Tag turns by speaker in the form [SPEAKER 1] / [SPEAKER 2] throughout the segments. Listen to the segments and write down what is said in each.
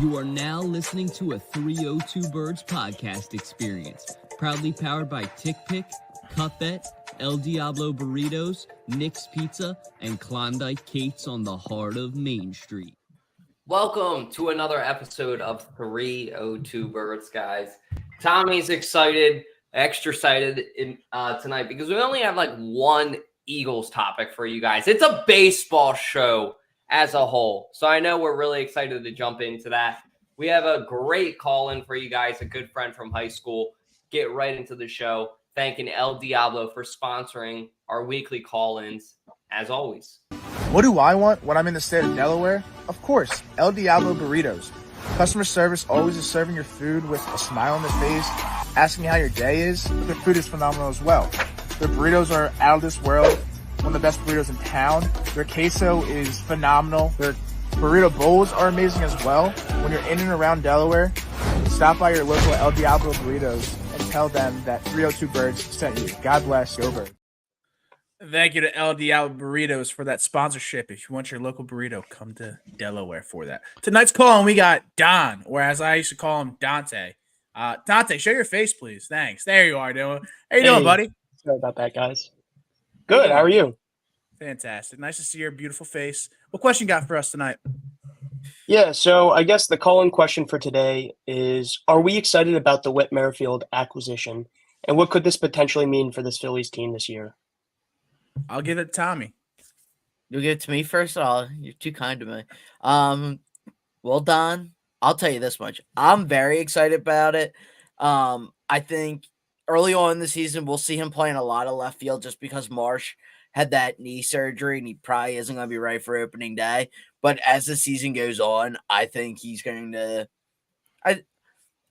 [SPEAKER 1] You are now listening to a 302 Birds podcast experience, proudly powered by Tick Pick, Cutbet, El Diablo Burritos, Nick's Pizza, and Klondike Kate's on the heart of Main Street.
[SPEAKER 2] Welcome to another episode of 302 Birds, guys. Tommy's excited, extra excited tonight because we only have like one Eagles topic for you guys. It's a baseball show as a whole. So I know we're really excited to jump into that. We have a great call-in for you guys, a good friend from high school. Get right into the show. Thanking El Diablo for sponsoring our weekly call-ins, as always.
[SPEAKER 3] What do I want when I'm in the state of Delaware? Of course, El Diablo Burritos. Customer service always is serving your food with a smile on their face, asking you how your day is. But their food is phenomenal as well. Their burritos are out of this world, one of the best burritos in town. Their queso is phenomenal. Their burrito bowls are amazing as well. When you're in and around Delaware, stop by your local El Diablo Burritos and tell them that 302 Birds sent you. God bless, go Birds.
[SPEAKER 4] Thank you to El Diablo Burritos for that sponsorship. If you want your local burrito, come to Delaware for that. Tonight's call, we got Don, or as I used to call him, Dante. Dante, show your face, please. Thanks. There you are, Dylan. How you doing, buddy?
[SPEAKER 5] Sorry about that, guys. Good. How are you?
[SPEAKER 4] Fantastic. Nice to see your beautiful face. What question you got for us tonight?
[SPEAKER 5] Yeah, so I guess the call-in question for today is, are we excited about the Whit Merrifield acquisition? And what could this potentially mean for this Phillies team this year?
[SPEAKER 4] I'll give it to Tommy.
[SPEAKER 6] You'll give it to me first? Oh, you're too kind to me. Well, Don, I'll tell you this much. I'm very excited about it. I think early on in the season, we'll see him playing a lot of left field just because Marsh had that knee surgery and he probably isn't going to be right for opening day. But as the season goes on, I think he's going to I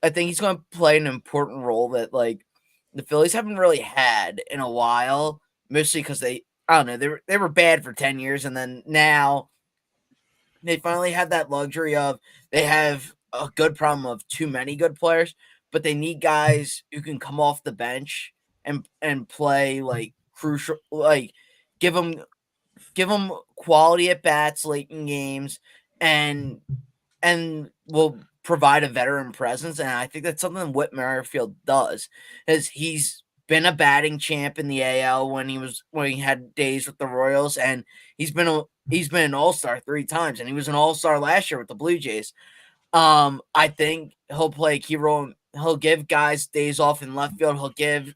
[SPEAKER 6] think he's going to play an important role that like the Phillies haven't really had in a while, mostly because they were bad for 10 years and then now they finally have that luxury of they have a good problem of too many good players, but they need guys who can come off the bench and play like crucial, like give them quality at bats late in games and will provide a veteran presence. And I think that's something Whit Merrifield does, is he's been a batting champ in the AL when he had days with the Royals, and he's been an all-star 3 times, and he was an all-star last year with the Blue Jays. I think he'll play a key role. He'll give guys days off in left field. He'll give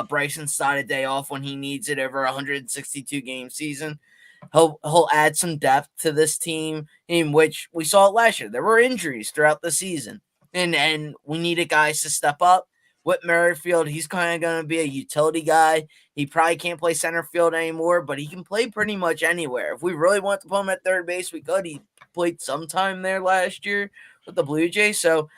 [SPEAKER 6] Bryson Stott a day off when he needs it over a 162 game season. He'll add some depth to this team, in which we saw it last year. There were injuries throughout the season, and we needed guys to step up. Whit Merrifield, he's kind of going to be a utility guy. He probably can't play center field anymore, but he can play pretty much anywhere. If we really want to put him at third base, we could. He played sometime there last year with the Blue Jays. So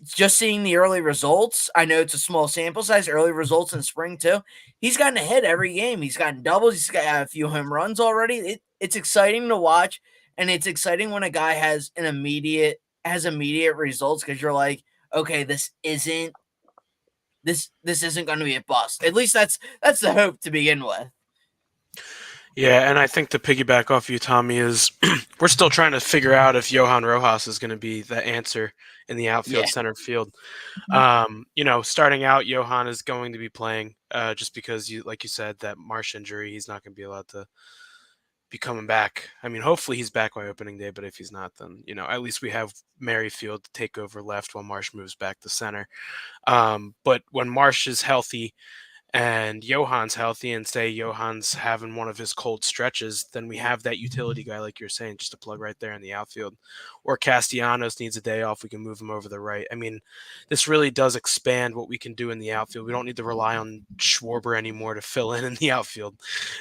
[SPEAKER 6] just seeing the early results, I know it's a small sample size, early results in spring too. He's gotten a hit every game. He's gotten doubles. He's got a few home runs already. It's exciting to watch, and it's exciting when a guy has immediate results because you're like, okay, this isn't going to be a bust. At least that's the hope to begin with.
[SPEAKER 7] Yeah, and I think to piggyback off you, Tommy, is we're still trying to figure out if Johan Rojas is going to be the answer in the outfield, center field. Starting out, Johan is going to be playing just because, like you said, that Marsh injury, he's not going to be allowed to be coming back. I mean, hopefully he's back by opening day, but if he's not, then, at least we have Merrifield to take over left while Marsh moves back to center. But when Marsh is healthy and Johan's healthy, and say Johan's having one of his cold stretches, then we have that utility guy, like you're saying, just to plug right there in the outfield. Or Castellanos needs a day off, we can move him over the right. I mean, this really does expand what we can do in the outfield. We don't need to rely on Schwarber anymore to fill in the outfield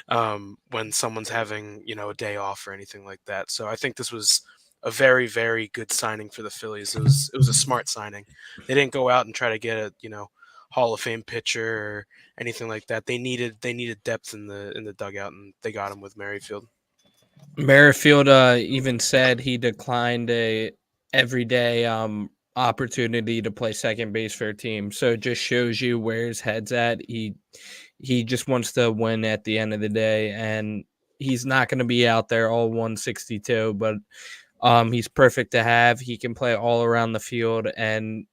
[SPEAKER 7] when someone's having, a day off or anything like that. So I think this was a very, very good signing for the Phillies. It was a smart signing. They didn't go out and try to get a, Hall of Fame pitcher or anything like that. They needed depth in the dugout, and they got him with Merrifield.
[SPEAKER 8] Merrifield even said he declined a everyday opportunity to play second base for a team. So it just shows you where his head's at. He just wants to win at the end of the day, and he's not going to be out there all 162. But He's perfect to have. He can play all around the field, and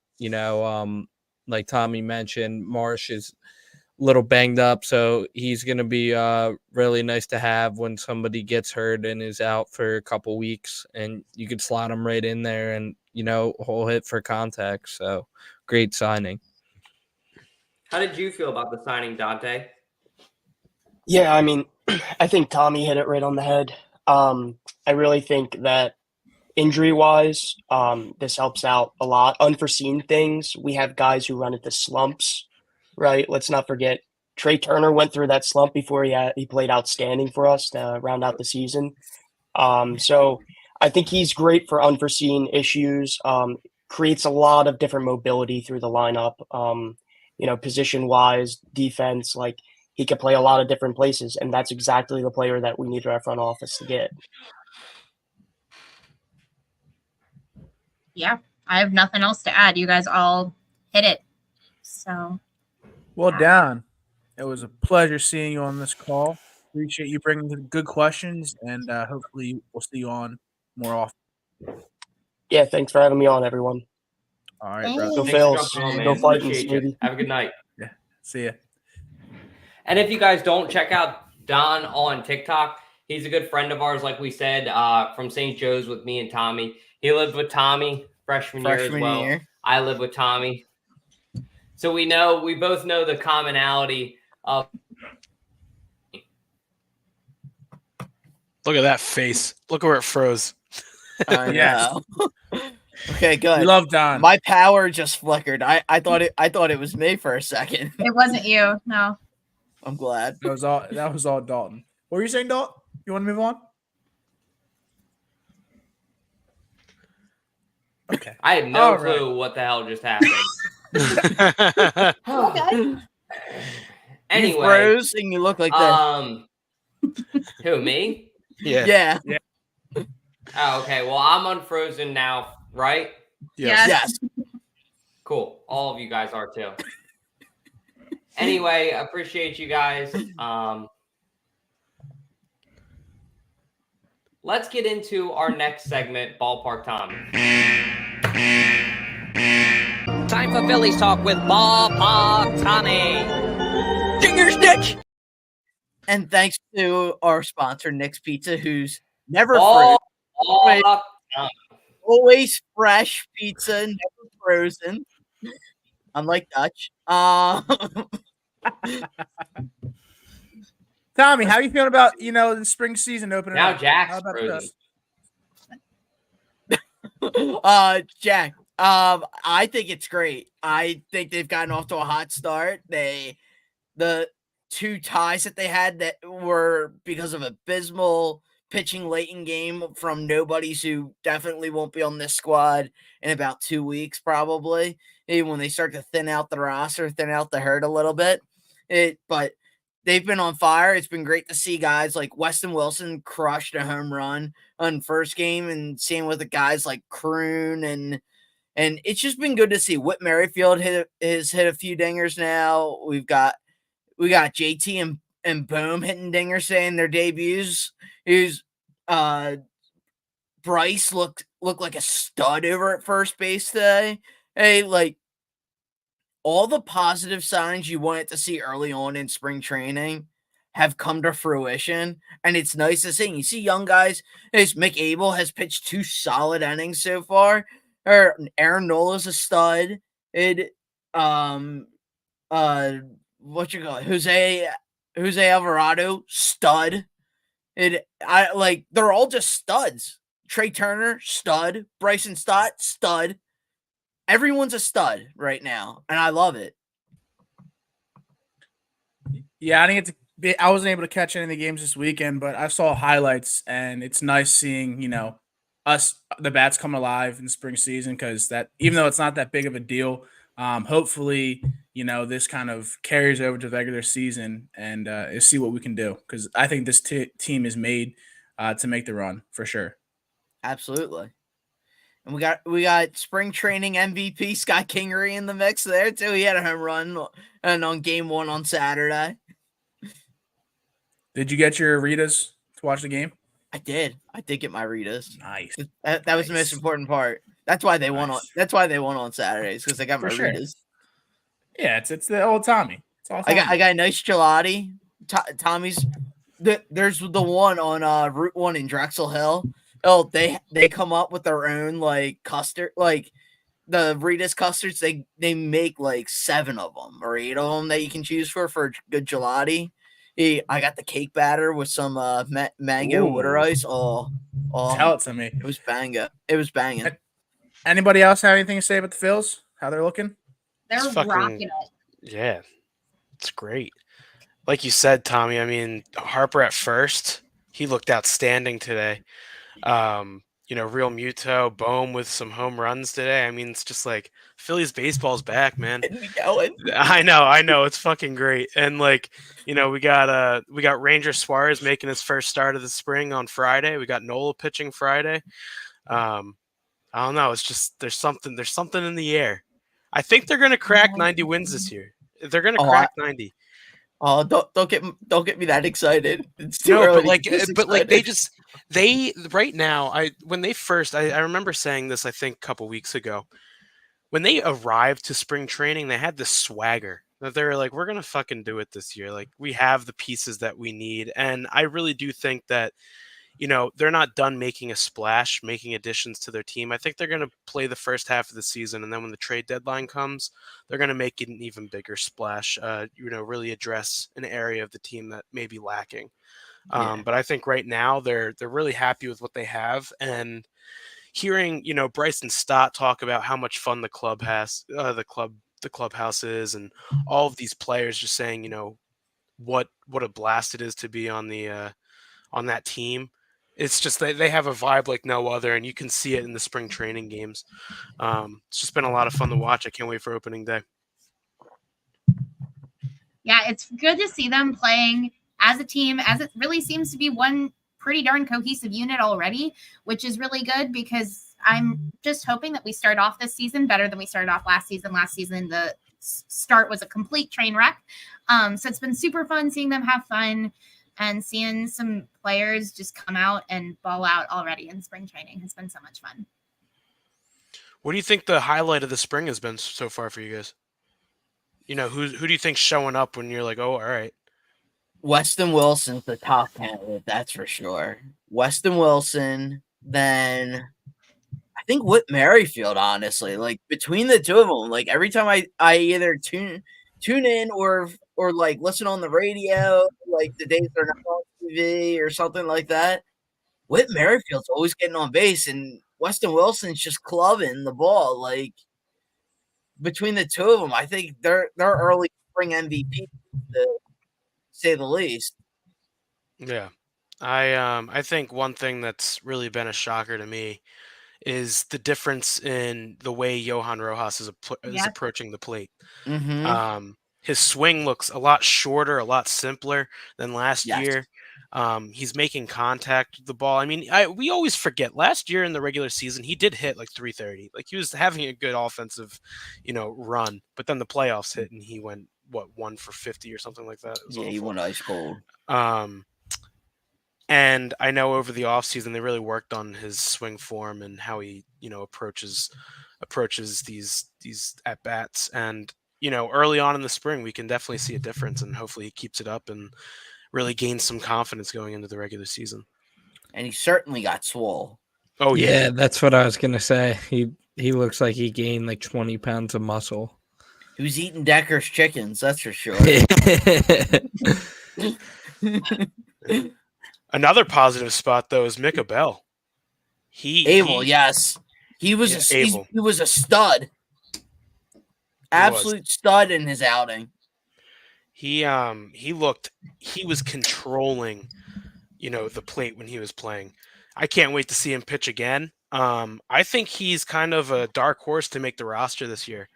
[SPEAKER 8] like Tommy mentioned, Marsh is a little banged up, so he's going to be really nice to have when somebody gets hurt and is out for a couple weeks, and you could slot him right in there, and he'll hit for contact. So great signing.
[SPEAKER 2] How did you feel about the signing, Dante?
[SPEAKER 5] Yeah, I mean, I think Tommy hit it right on the head. I really think that injury-wise, this helps out a lot. Unforeseen things. We have guys who run into slumps, right? Let's not forget Trey Turner went through that slump before he played outstanding for us to round out the season. So I think he's great for unforeseen issues. Creates a lot of different mobility through the lineup. Position-wise, defense, like he could play a lot of different places, and that's exactly the player that we need our front office to get.
[SPEAKER 9] Yeah, I have nothing else to add. You guys all hit it. So,
[SPEAKER 4] Well, Don, it was a pleasure seeing you on this call. Appreciate you bringing the good questions, and hopefully we'll see you on more often.
[SPEAKER 5] Yeah, thanks for having me on, everyone.
[SPEAKER 4] All right, bro.
[SPEAKER 5] Go
[SPEAKER 2] Thanks for
[SPEAKER 5] Phils.
[SPEAKER 2] jumping on, man.
[SPEAKER 5] Go Vikings,
[SPEAKER 2] Appreciate you.
[SPEAKER 5] baby.
[SPEAKER 2] Have a good night.
[SPEAKER 4] Yeah, see ya.
[SPEAKER 2] And if you guys don't check out Don on TikTok, he's a good friend of ours, like we said, from St. Joe's with me and Tommy. He lived with Tommy freshman year as well. I lived with Tommy. So we both know the commonality of.
[SPEAKER 7] Look at that face. Look where it froze.
[SPEAKER 6] Yes. Okay, good.
[SPEAKER 4] We love Don.
[SPEAKER 6] My power just flickered. I thought it was me for a second.
[SPEAKER 9] it wasn't you. No.
[SPEAKER 6] I'm glad.
[SPEAKER 4] That was all Dalton. What were you saying, Dalton? You want to move on? Okay.
[SPEAKER 2] I had no clue what the hell just happened.
[SPEAKER 9] Okay.
[SPEAKER 2] Anyway,
[SPEAKER 6] you froze and you look like that.
[SPEAKER 2] Who, me?
[SPEAKER 6] Yeah.
[SPEAKER 2] Oh, okay. Well, I'm unfrozen now, right?
[SPEAKER 6] Yes.
[SPEAKER 2] Cool. All of you guys are too. Anyway, appreciate you guys. Let's get into our next segment, Ballpark Tommy.
[SPEAKER 1] Time for Phillies talk with Ballpark Tommy.
[SPEAKER 6] Fingers, Nick. And thanks to our sponsor, Nick's Pizza, who's never frozen. Always fresh pizza, never frozen. Unlike Dutch.
[SPEAKER 4] Tommy, how are you feeling about the spring season opening
[SPEAKER 2] Now
[SPEAKER 4] up?
[SPEAKER 2] Jack's frozen.
[SPEAKER 6] Jack, I think it's great. I think they've gotten off to a hot start. The two ties that they had that were because of abysmal pitching late in game from nobodies who definitely won't be on this squad in about 2 weeks, probably. When they start to thin out the roster, thin out the herd a little bit. But they've been on fire. It's been great to see guys like Weston Wilson crushed a home run on first game, and same with the guys like Kroon, and it's just been good to see. Whit Merrifield has hit a few dingers now. We got JT and Bohm hitting dingers saying their debuts. Bryce looked like a stud over at first base today. Hey, like all the positive signs you wanted to see early on in spring training have come to fruition, and it's nice to see. You see young guys. Mick Abel has pitched 2 solid innings so far. Aaron Nola's a stud. Jose Alvarado, stud. They're all just studs. Trey Turner, stud. Bryson Stott, stud. Everyone's a stud right now, and I love it.
[SPEAKER 4] Yeah, I wasn't able to catch any of the games this weekend, but I saw highlights, and it's nice seeing, the bats come alive in the spring season, because that, even though it's not that big of a deal, hopefully, this kind of carries over to the regular season and see what we can do, because I think this team is made to make the run for sure.
[SPEAKER 6] Absolutely. And we got spring training MVP Scott Kingery in the mix there too. He had a home run on game 1 on Saturday.
[SPEAKER 4] Did you get your Ritas to watch the game?
[SPEAKER 6] I did get my Ritas.
[SPEAKER 4] Nice.
[SPEAKER 6] That was the most important part. That's why they won on.
[SPEAKER 4] Nice.
[SPEAKER 6] That's why they won on Saturdays, because they got
[SPEAKER 4] For
[SPEAKER 6] my
[SPEAKER 4] sure.
[SPEAKER 6] Ritas.
[SPEAKER 4] Yeah, it's the old Tommy. It's all
[SPEAKER 6] I
[SPEAKER 4] Tommy.
[SPEAKER 6] got a nice gelati. Tommy's. There's the one on Route 1 in Drexel Hill. Oh, they come up with their own like custard, like the Rita's custards. They make like 7 of them or 8 of them that you can choose for a good gelati. I got the cake batter with some mango water ice. Oh,
[SPEAKER 4] Tell it to me.
[SPEAKER 6] it was banga. It was banging.
[SPEAKER 4] Anybody else have anything to say about the Phils? How they're looking?
[SPEAKER 9] They're rocking it.
[SPEAKER 7] Yeah, it's great. Like you said, Tommy, I mean, Harper at first, he looked outstanding today. Real Muto, Bohm with some home runs today. I mean, it's just like Phillies baseball's back, man. I know. It's fucking great. And like, we got Ranger Suarez making his first start of the spring on Friday. We got Nola pitching Friday. I don't know. It's just there's something in the air. I think they're gonna crack 90 wins this year. They're gonna crack 90.
[SPEAKER 6] Oh, don't get me that excited. It's too early.
[SPEAKER 7] But they right now. I remember saying this. I think a couple weeks ago, when they arrived to spring training, they had this swagger that they were like, "We're gonna fucking do it this year. Like we have the pieces that we need." And I really do think that. They're not done making a splash, making additions to their team. I think they're going to play the first half of the season, and then when the trade deadline comes, they're going to make an even bigger splash, really address an area of the team that may be lacking. But I think right now they're really happy with what they have. And hearing, Bryson Stott talk about how much fun the club has, the clubhouse is, and all of these players just saying, what a blast it is to be on that team. It's just they have a vibe like no other, and you can see it in the spring training games. It's just been a lot of fun to watch. I can't wait for opening day.
[SPEAKER 9] Yeah, it's good to see them playing as a team, as it really seems to be one pretty darn cohesive unit already, which is really good because I'm just hoping that we start off this season better than we started off last season. Last season, the start was a complete train wreck. So it's been super fun seeing them have fun. And seeing some players just come out and ball out already in spring training has been so much fun.
[SPEAKER 7] What do you think the highlight of the spring has been so far for you guys? Who do you think's showing up when you're like, oh, all right?
[SPEAKER 6] Weston Wilson's the top candidate, that's for sure. Weston Wilson, then I think Whit Merrifield, honestly. Like between the two of them, like every time I either tune in or like listen on the radio, like the days they're not on TV or something like that. Whit Merrifield's always getting on base, and Weston Wilson's just clubbing the ball. Like between the two of them, I think they're early spring MVP, to say the least.
[SPEAKER 7] Yeah, I think one thing that's really been a shocker to me is the difference in the way Johan Rojas is approaching the plate.
[SPEAKER 6] Mm-hmm.
[SPEAKER 7] His swing looks a lot shorter, a lot simpler than last year. He's making contact with the ball. I mean, we always forget last year in the regular season, he did hit like 330. Like he was having a good offensive, run, but then the playoffs hit and he went 1 for 50 or something like that.
[SPEAKER 6] Yeah, he went ice cold.
[SPEAKER 7] And I know over the offseason they really worked on his swing form and how he, approaches these at bats. And early on in the spring, we can definitely see a difference, and hopefully he keeps it up and really gains some confidence going into the regular season.
[SPEAKER 6] And he certainly got swole.
[SPEAKER 7] Oh
[SPEAKER 8] yeah, that's what I was gonna say. He looks like he gained like 20 pounds of muscle.
[SPEAKER 6] He was eating Decker's chickens, that's for sure.
[SPEAKER 7] Another positive spot though is Mick Abel.
[SPEAKER 6] Yes, he was a stud. Absolute stud in his outing.
[SPEAKER 7] He was controlling, the plate when he was playing. I can't wait to see him pitch again. I think he's kind of a dark horse to make the roster this year.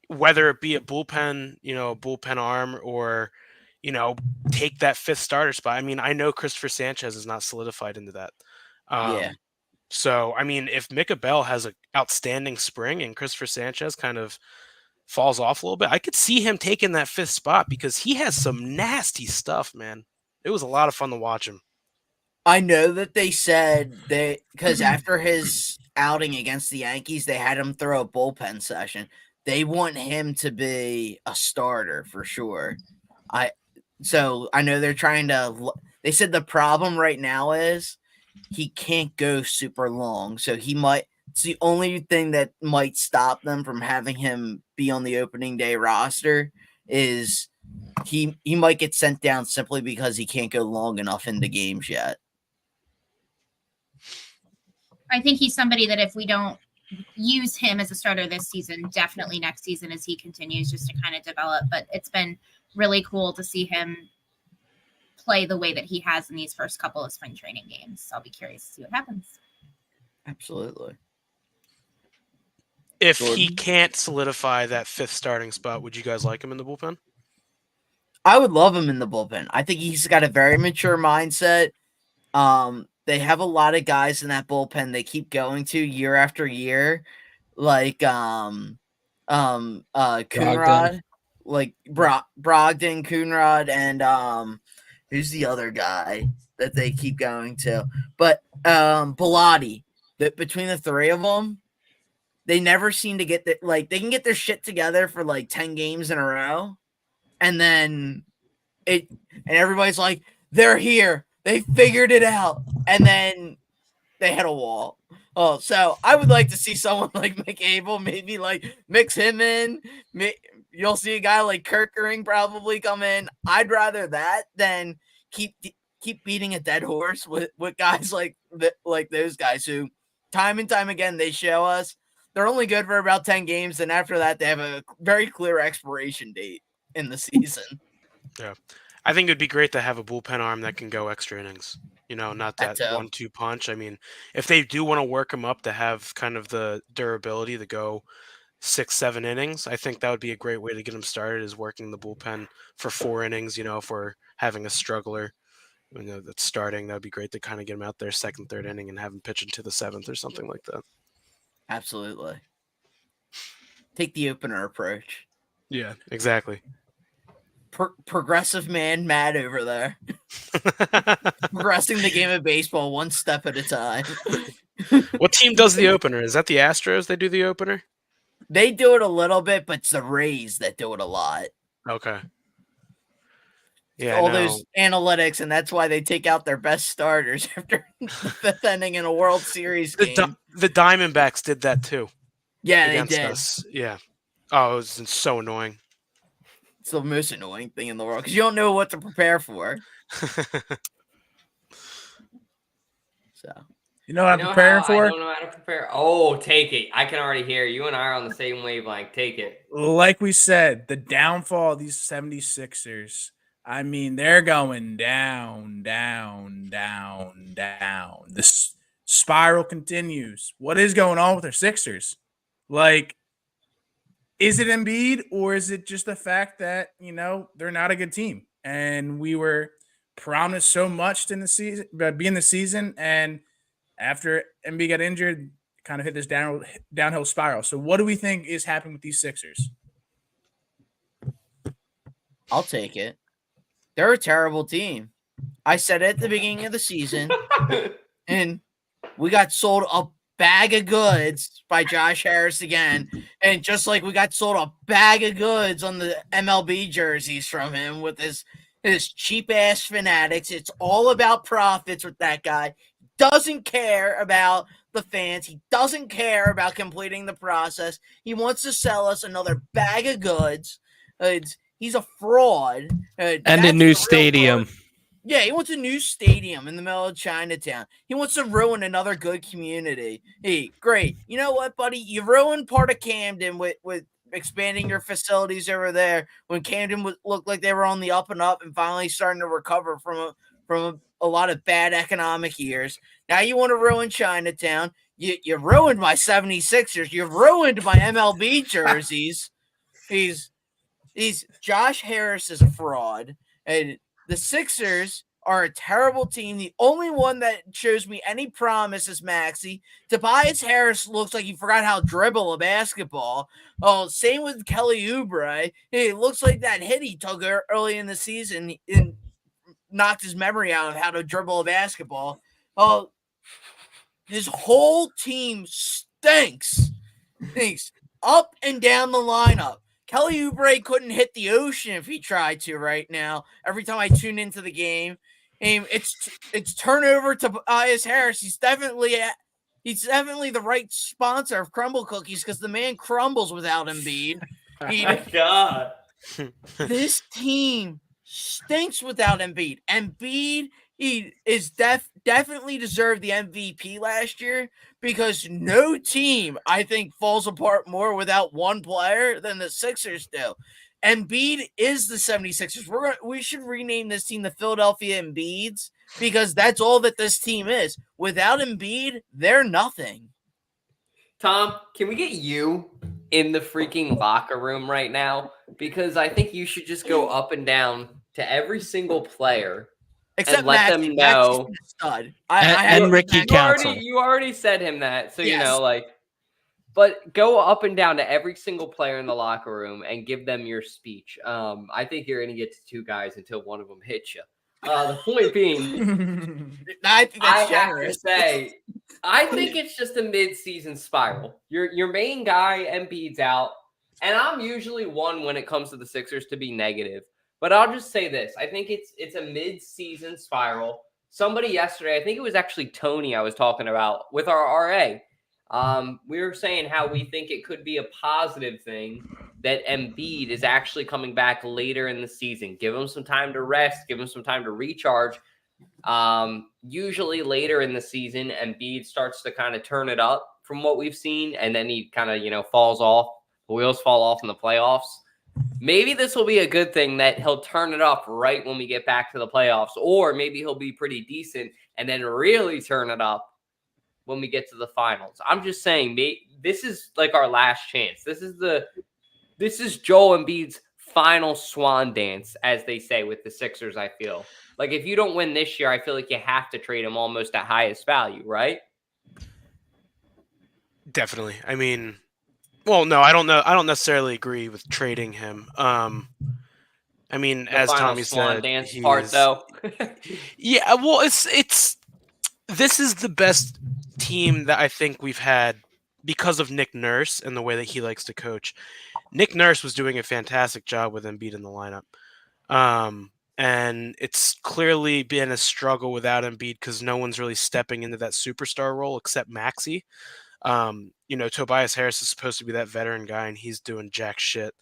[SPEAKER 7] Whether it be a bullpen arm or, take that 5th starter spot. I mean, I know Christopher Sanchez is not solidified into that. So, I mean, if Mick Abel has an outstanding spring and Christopher Sanchez kind of falls off a little bit, I could see him taking that 5th spot because he has some nasty stuff, man. It was a lot of fun to watch him.
[SPEAKER 6] I know that they said because after his outing against the Yankees, they had him throw a bullpen session. They want him to be a starter for sure. So I know they're trying to. They said the problem right now is he can't go super long, so he might. It's the only thing that might stop them from having him be on the opening day roster is he might get sent down simply because he can't go long enough into games yet.
[SPEAKER 9] I think he's somebody that if we don't use him as a starter this season, definitely next season as he continues just to kind of develop. But it's been really cool to see him play the way that he has in these first couple of spring training games. I'll be curious to see what happens.
[SPEAKER 6] Absolutely.
[SPEAKER 7] If he can't solidify that 5th starting spot, would you guys like him in the bullpen?
[SPEAKER 6] I would love him in the bullpen. I think he's got a very mature mindset. They have a lot of guys in that bullpen they keep going to year after year, like Coonrod, like Brogdon, Coonrod, and who's the other guy that they keep going to? But Bilotti. Between the three of them, they never seem to get they can get their shit together for like 10 games in a row, and then everybody's like, they're here. They figured it out. And then they hit a wall. Oh, so I would like to see someone like Mick Abel maybe like mix him in. You'll see a guy like Kirkering probably come in. I'd rather that than keep beating a dead horse with guys like those guys who time and time again they show us they're only good for about 10 games, and after that they have a very clear expiration date in the season.
[SPEAKER 7] Yeah. I think it would be great to have a bullpen arm that can go extra innings. Not that 1-2 punch. I mean, if they do want to work him up to have kind of the durability to go 6-7 innings, I think that would be a great way to get him started is working the bullpen for 4 innings. If we're having a struggler, that's starting, that would be great to kind of get him out there 2nd, 3rd inning and have him pitch into the 7th or something like that.
[SPEAKER 6] Absolutely. Take the opener approach.
[SPEAKER 7] Yeah, exactly.
[SPEAKER 6] Progressive man Matt over there. Progressing the game of baseball one step at a time.
[SPEAKER 7] What team does the opener? Is that the Astros? They do the opener?
[SPEAKER 6] They do it a little bit, but it's the Rays that do it a lot.
[SPEAKER 7] Okay. Yeah,
[SPEAKER 6] all those analytics, and that's why they take out their best starters after the 5th inning in a World Series game.
[SPEAKER 7] The Diamondbacks did that too.
[SPEAKER 6] Yeah, they did.
[SPEAKER 7] Us. Yeah. Oh, it was so annoying.
[SPEAKER 6] It's the most annoying thing in the world because you don't know what to prepare for. So
[SPEAKER 4] you know what I'm preparing for?
[SPEAKER 2] I don't know how to prepare. Oh, take it. I can already hear you and I are on the same wavelength. Take it.
[SPEAKER 4] Like we said, the downfall of these 76ers. I mean, they're going down, down, down, down. The spiral continues. What is going on with their Sixers? Like, is it Embiid or is it just the fact that, they're not a good team? And we were promised so much in the season, being the season. And after Embiid got injured, kind of hit this downhill spiral. So what do we think is happening with these Sixers?
[SPEAKER 6] I'll take it. They're a terrible team. I said it at the beginning of the season, and we got sold a bag of goods by Josh Harris again. And just like we got sold a bag of goods on the MLB jerseys from him with his cheap-ass fanatics. It's all about profits with that guy. Doesn't care about the fans. He doesn't care about completing the process. He wants to sell us another bag of goods. He's a fraud.
[SPEAKER 8] And a new stadium.
[SPEAKER 6] Fraud. Yeah, he wants a new stadium in the middle of Chinatown. He wants to ruin another good community. Hey, great. You know what, buddy? You ruined part of Camden with expanding your facilities over there when Camden looked like they were on the up and up and finally starting to recover from a lot of bad economic years. Now you want to ruin Chinatown. You ruined my 76ers. You ruined my MLB jerseys. Josh Harris is a fraud, and the Sixers are a terrible team. The only one that shows me any promise is Maxey. Tobias Harris looks like he forgot how to dribble a basketball. Oh, same with Kelly Oubre. It looks like that hit he took early in the season knocked his memory out of how to dribble a basketball. Oh, his whole team stinks up and down the lineup. Kelly Oubre couldn't hit the ocean if he tried to right now. Every time I tune into the game, it's turnover to L'Jarius Harris. He's definitely the right sponsor of Crumble Cookies because the man crumbles without Embiid.
[SPEAKER 2] My God.
[SPEAKER 6] This team stinks without Embiid. Embiid, he is definitely deserved the MVP last year because no team, I think, falls apart more without one player than the Sixers do. Embiid is the 76ers. We should rename this team the Philadelphia Embiids because that's all that this team is. Without Embiid, they're nothing.
[SPEAKER 2] Tom, can we get you in the freaking locker room right now? Because I think you should just go up and down to every single player
[SPEAKER 6] Except
[SPEAKER 2] and let
[SPEAKER 6] Maxey.
[SPEAKER 2] them know.
[SPEAKER 6] Maxey's a stud.
[SPEAKER 8] And Ricky Council.
[SPEAKER 2] You already said him that, so
[SPEAKER 6] Yes.
[SPEAKER 2] But go up and down to every single player in the locker room and give them your speech. I think you're going to get to two guys until one of them hits you. The point being,
[SPEAKER 6] I think
[SPEAKER 2] I
[SPEAKER 6] that's
[SPEAKER 2] have
[SPEAKER 6] generous.
[SPEAKER 2] to say, I think it's just a mid-season spiral. Your main guy, Embiid's out, and I'm usually one when it comes to the Sixers to be negative. But I'll just say this. I think it's a mid-season spiral. Somebody yesterday, I think it was actually Tony I was talking about with our RA. We were saying how we think it could be a positive thing that Embiid is actually coming back later in the season. Give him some time to rest. Give him some time to recharge. Usually later in the season, Embiid starts to kind of turn it up from what we've seen, and then he kind of, falls off. The wheels fall off in the playoffs. Maybe this will be a good thing that he'll turn it up right when we get back to the playoffs, or maybe he'll be pretty decent and then really turn it up when we get to the finals. I'm just saying, this is like our last chance. This is Joel Embiid's final swan dance, as they say with the Sixers, I feel. Like, if you don't win this year, I feel like you have to trade him almost at highest value, right?
[SPEAKER 7] Definitely. I mean, well, no, I don't know. I don't necessarily agree with trading him. I mean,
[SPEAKER 2] The
[SPEAKER 7] as
[SPEAKER 2] final
[SPEAKER 7] Tommy
[SPEAKER 2] swan
[SPEAKER 7] said,
[SPEAKER 2] dance part, though.
[SPEAKER 7] yeah, well, it's this is the best team that I think we've had because of Nick Nurse and the way that he likes to coach. Nick Nurse was doing a fantastic job with Embiid in the lineup. And it's clearly been a struggle without Embiid because no one's really stepping into that superstar role except Maxey. Tobias Harris is supposed to be that veteran guy, and he's doing jack shit.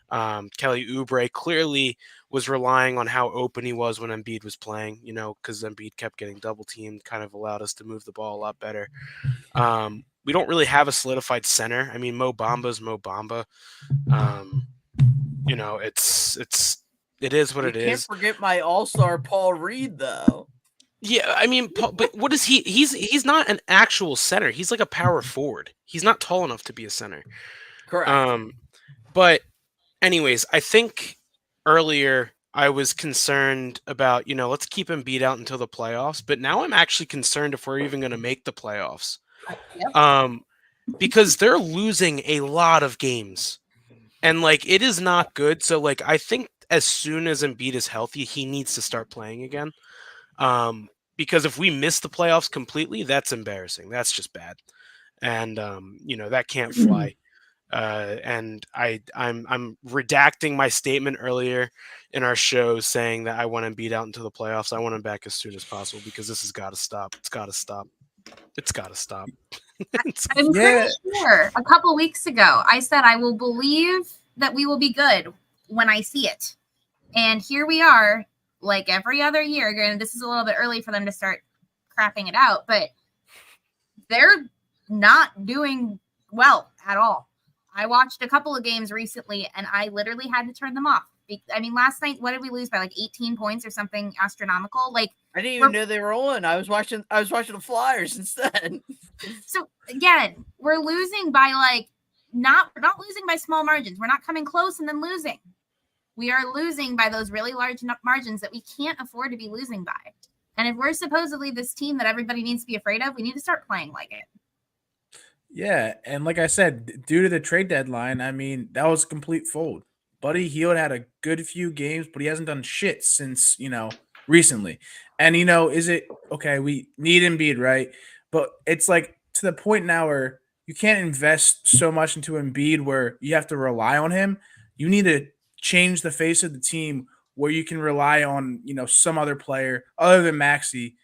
[SPEAKER 7] Kelly Oubre clearly was relying on how open he was when Embiid was playing, because Embiid kept getting double teamed, kind of allowed us to move the ball a lot better. We don't really have a solidified center. I mean, Mo Bamba's Mo Bamba. It is what it is.
[SPEAKER 6] You can't forget my all-star Paul Reed, though.
[SPEAKER 7] Yeah, I mean, but what is he? He's not an actual center. He's like a power forward. He's not tall enough to be a center.
[SPEAKER 6] Correct.
[SPEAKER 7] But anyways, I think earlier I was concerned about, let's keep Embiid out until the playoffs. But now I'm actually concerned if we're even going to make the playoffs.
[SPEAKER 9] Yep.
[SPEAKER 7] Because they're losing a lot of games. And, it is not good. So, I think as soon as Embiid is healthy, he needs to start playing again. Because if we miss the playoffs completely, that's embarrassing. That's just bad. And, that can't fly. And I'm redacting my statement earlier in our show saying that I want Embiid out into the playoffs. I want him back as soon as possible because this has got to stop. It's got to stop. It's got to stop.
[SPEAKER 9] I'm pretty sure a couple weeks ago I said I will believe that we will be good when I see it. And here we are, like every other year. Granted, this is a little bit early for them to start crapping it out, but they're not doing well at all. I watched a couple of games recently and I literally had to turn them off. I mean, last night, what did we lose by 18 points or something astronomical? I
[SPEAKER 6] didn't even know they were on. I was watching the Flyers instead.
[SPEAKER 9] So again, we're losing by we're not losing by small margins. We're not coming close and then losing. We are losing by those really large margins that we can't afford to be losing by. And if we're supposedly this team that everybody needs to be afraid of, we need to start playing like it.
[SPEAKER 4] Yeah, and like I said, due to the trade deadline, I mean, that was a complete fold. Buddy Hield had a good few games, but he hasn't done shit since, recently. And, is it okay? We need Embiid, right? But it's like to the point now where you can't invest so much into Embiid where you have to rely on him. You need to change the face of the team where you can rely on, some other player other than Maxey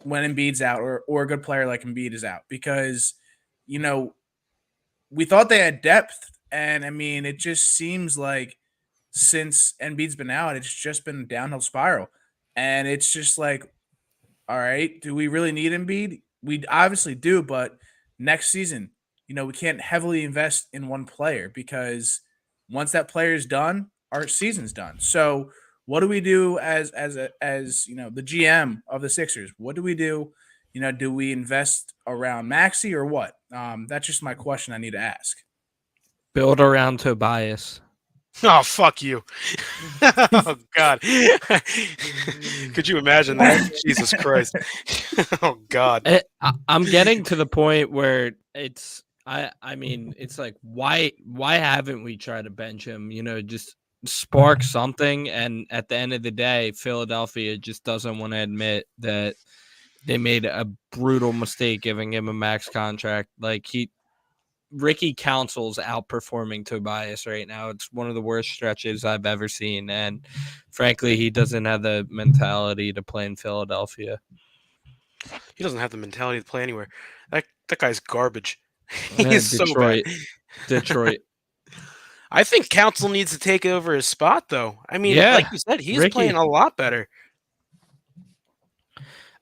[SPEAKER 4] when Embiid's out or a good player like Embiid is out. Because, we thought they had depth. And, I mean, it just seems like since Embiid's been out, it's just been a downhill spiral. And it's just like, all right, do we really need Embiid? We obviously do, but next season, we can't heavily invest in one player because once that player is done, our season's done. So what do we do as the GM of the Sixers? What do we do? Do we invest around Maxey or what? That's just my question I need to ask.
[SPEAKER 8] Build around Tobias.
[SPEAKER 7] Oh, fuck you. Oh, God. Could you imagine that? Jesus Christ. Oh, God.
[SPEAKER 8] I'm getting to the point where it's like, why haven't we tried to bench him? Just spark something. And at the end of the day, Philadelphia just doesn't want to admit that they made a brutal mistake giving him a max contract. Like Ricky Council's outperforming Tobias right now. It's one of the worst stretches I've ever seen. And frankly, he doesn't have the mentality to play in Philadelphia.
[SPEAKER 7] He doesn't have the mentality to play anywhere. That guy's garbage.
[SPEAKER 8] He's
[SPEAKER 7] Detroit.
[SPEAKER 8] so bad. Detroit.
[SPEAKER 7] I think Council needs to take over his spot, though. I mean,
[SPEAKER 8] yeah,
[SPEAKER 7] like you said, he's
[SPEAKER 8] Ricky.
[SPEAKER 7] playing a lot better.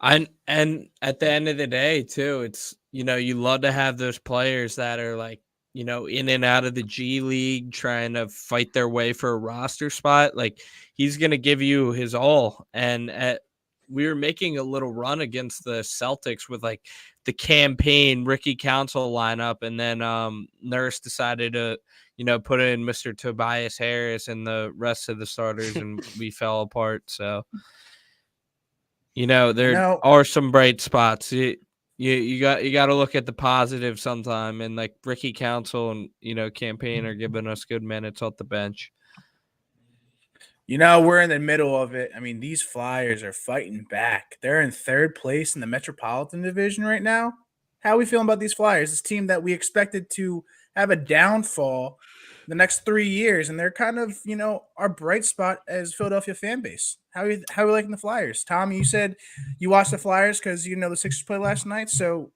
[SPEAKER 8] And at the end of the day, too, it's, you love to have those players that are like, in and out of the G League trying to fight their way for a roster spot. Like, he's going to give you his all. And we were making a little run against the Celtics with like the campaign Ricky Council lineup. And then Nurse decided to, put in Mr. Tobias Harris and the rest of the starters, and we fell apart. So, there are some bright spots. You got to look at the positive sometime. And like Ricky Council and, campaign are giving us good minutes off the bench.
[SPEAKER 4] We're in the middle of it. I mean, these Flyers are fighting back. They're in third place in the Metropolitan Division right now. How are we feeling about these Flyers? This team that we expected to have a downfall the next 3 years, and they're kind of, our bright spot as Philadelphia fan base. How are we liking the Flyers? Tommy, you said you watched the Flyers because the Sixers played last night. So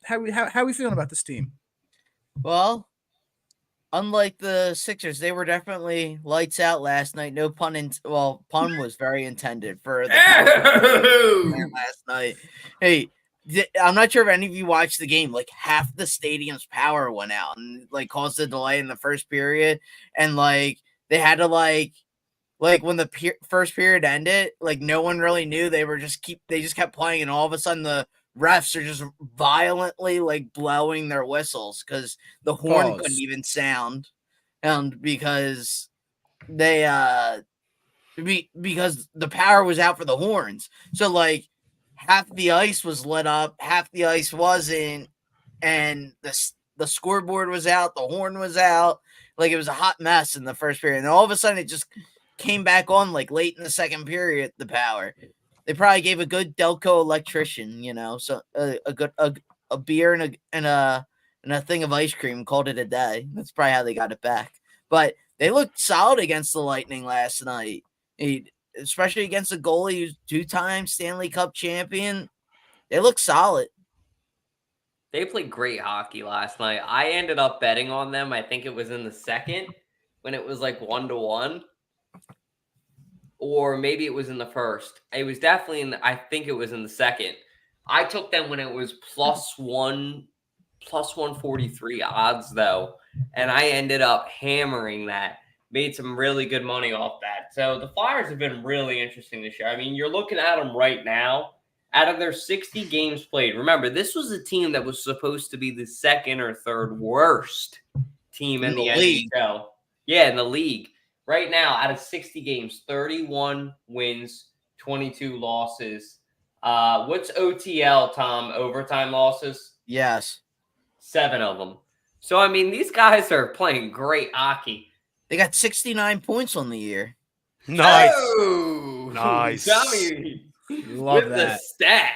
[SPEAKER 4] how are we feeling about this team?
[SPEAKER 6] Well, unlike the Sixers, they were definitely lights out last night. No pun pun was very intended for the last night. Hey, I'm not sure if any of you watched the game. Like, half the stadium's power went out and like caused a delay in the first period, and like they had to like when the first period ended, like no one really knew. They just kept playing, and all of a sudden the refs are just violently like blowing their whistles because the horn couldn't even sound, and because they because the power was out for the horns. So like half the ice was lit up, half the ice wasn't, and the scoreboard was out, the horn was out. Like, it was a hot mess in the first period, and all of a sudden it just came back on like late in the second period. The power, they probably gave a good Delco electrician, so a beer and a thing of ice cream, called it a day. That's probably how they got it back. But they looked solid against the Lightning last night, especially against a goalie who's 2-time Stanley Cup champion. They look solid.
[SPEAKER 2] They played great hockey last night. I ended up betting on them. I think it was in the second when it was like 1-1. Or maybe it was in the first. It was definitely I think it was in the second. I took them when it was plus 143 odds, though. And I ended up hammering that. Made some really good money off that. So the Flyers have been really interesting this year. I mean, you're looking at them right now. Out of their 60 games played, remember, this was a team that was supposed to be the second or third worst team in the
[SPEAKER 6] league.
[SPEAKER 2] NHL. Yeah, in the league. Right now, out of 60 games, 31 wins, 22 losses. What's OTL, Tom? Overtime losses?
[SPEAKER 6] Yes.
[SPEAKER 2] 7 of them. So, I mean, these guys are playing great hockey.
[SPEAKER 6] They got 69 points on the year.
[SPEAKER 7] Nice.
[SPEAKER 2] Oh,
[SPEAKER 7] nice.
[SPEAKER 2] Tommy,
[SPEAKER 4] Love
[SPEAKER 2] with
[SPEAKER 4] that.
[SPEAKER 2] the stat.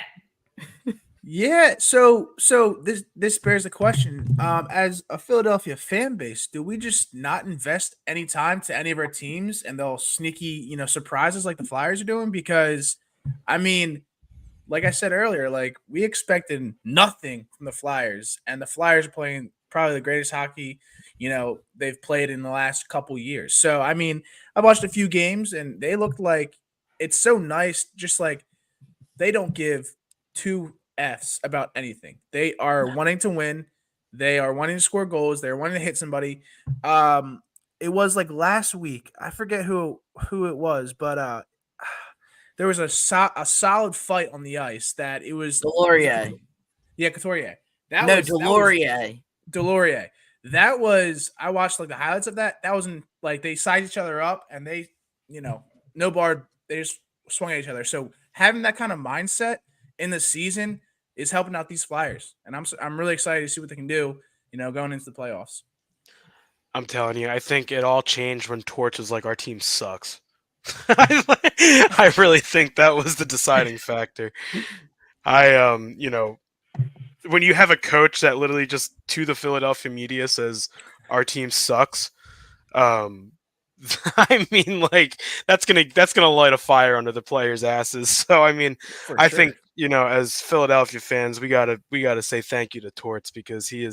[SPEAKER 4] Yeah, so this bears the question. As a Philadelphia fan base, do we just not invest any time to any of our teams and they'll sneaky, surprises like the Flyers are doing? Because I mean, like I said earlier, like we expected nothing from the Flyers, and the Flyers are playing probably the greatest hockey, they've played in the last couple years. So I mean, I watched a few games and they looked like it's so nice, just like they don't give two F's about anything. They are wanting to win. They are wanting to score goals. They're wanting to hit somebody. It was like last week. I forget who it was, but there was a solid fight on the ice that it was
[SPEAKER 6] Delorier.
[SPEAKER 4] Yeah, Couturier.
[SPEAKER 6] Delorier.
[SPEAKER 4] Delorier. That was I watched like the highlights of that. That wasn't like they sized each other up and they, no bar. They just swung at each other. So having that kind of mindset in the season is helping out these Flyers, and I'm really excited to see what they can do, going into the playoffs.
[SPEAKER 7] I'm telling you, I think it all changed when Torch was like, our team sucks. I really think that was the deciding factor. When you have a coach that literally just to the Philadelphia media says our team sucks, I mean, like that's gonna light a fire under the players' asses. So I mean, I think as Philadelphia fans, we gotta say thank you to Torts because he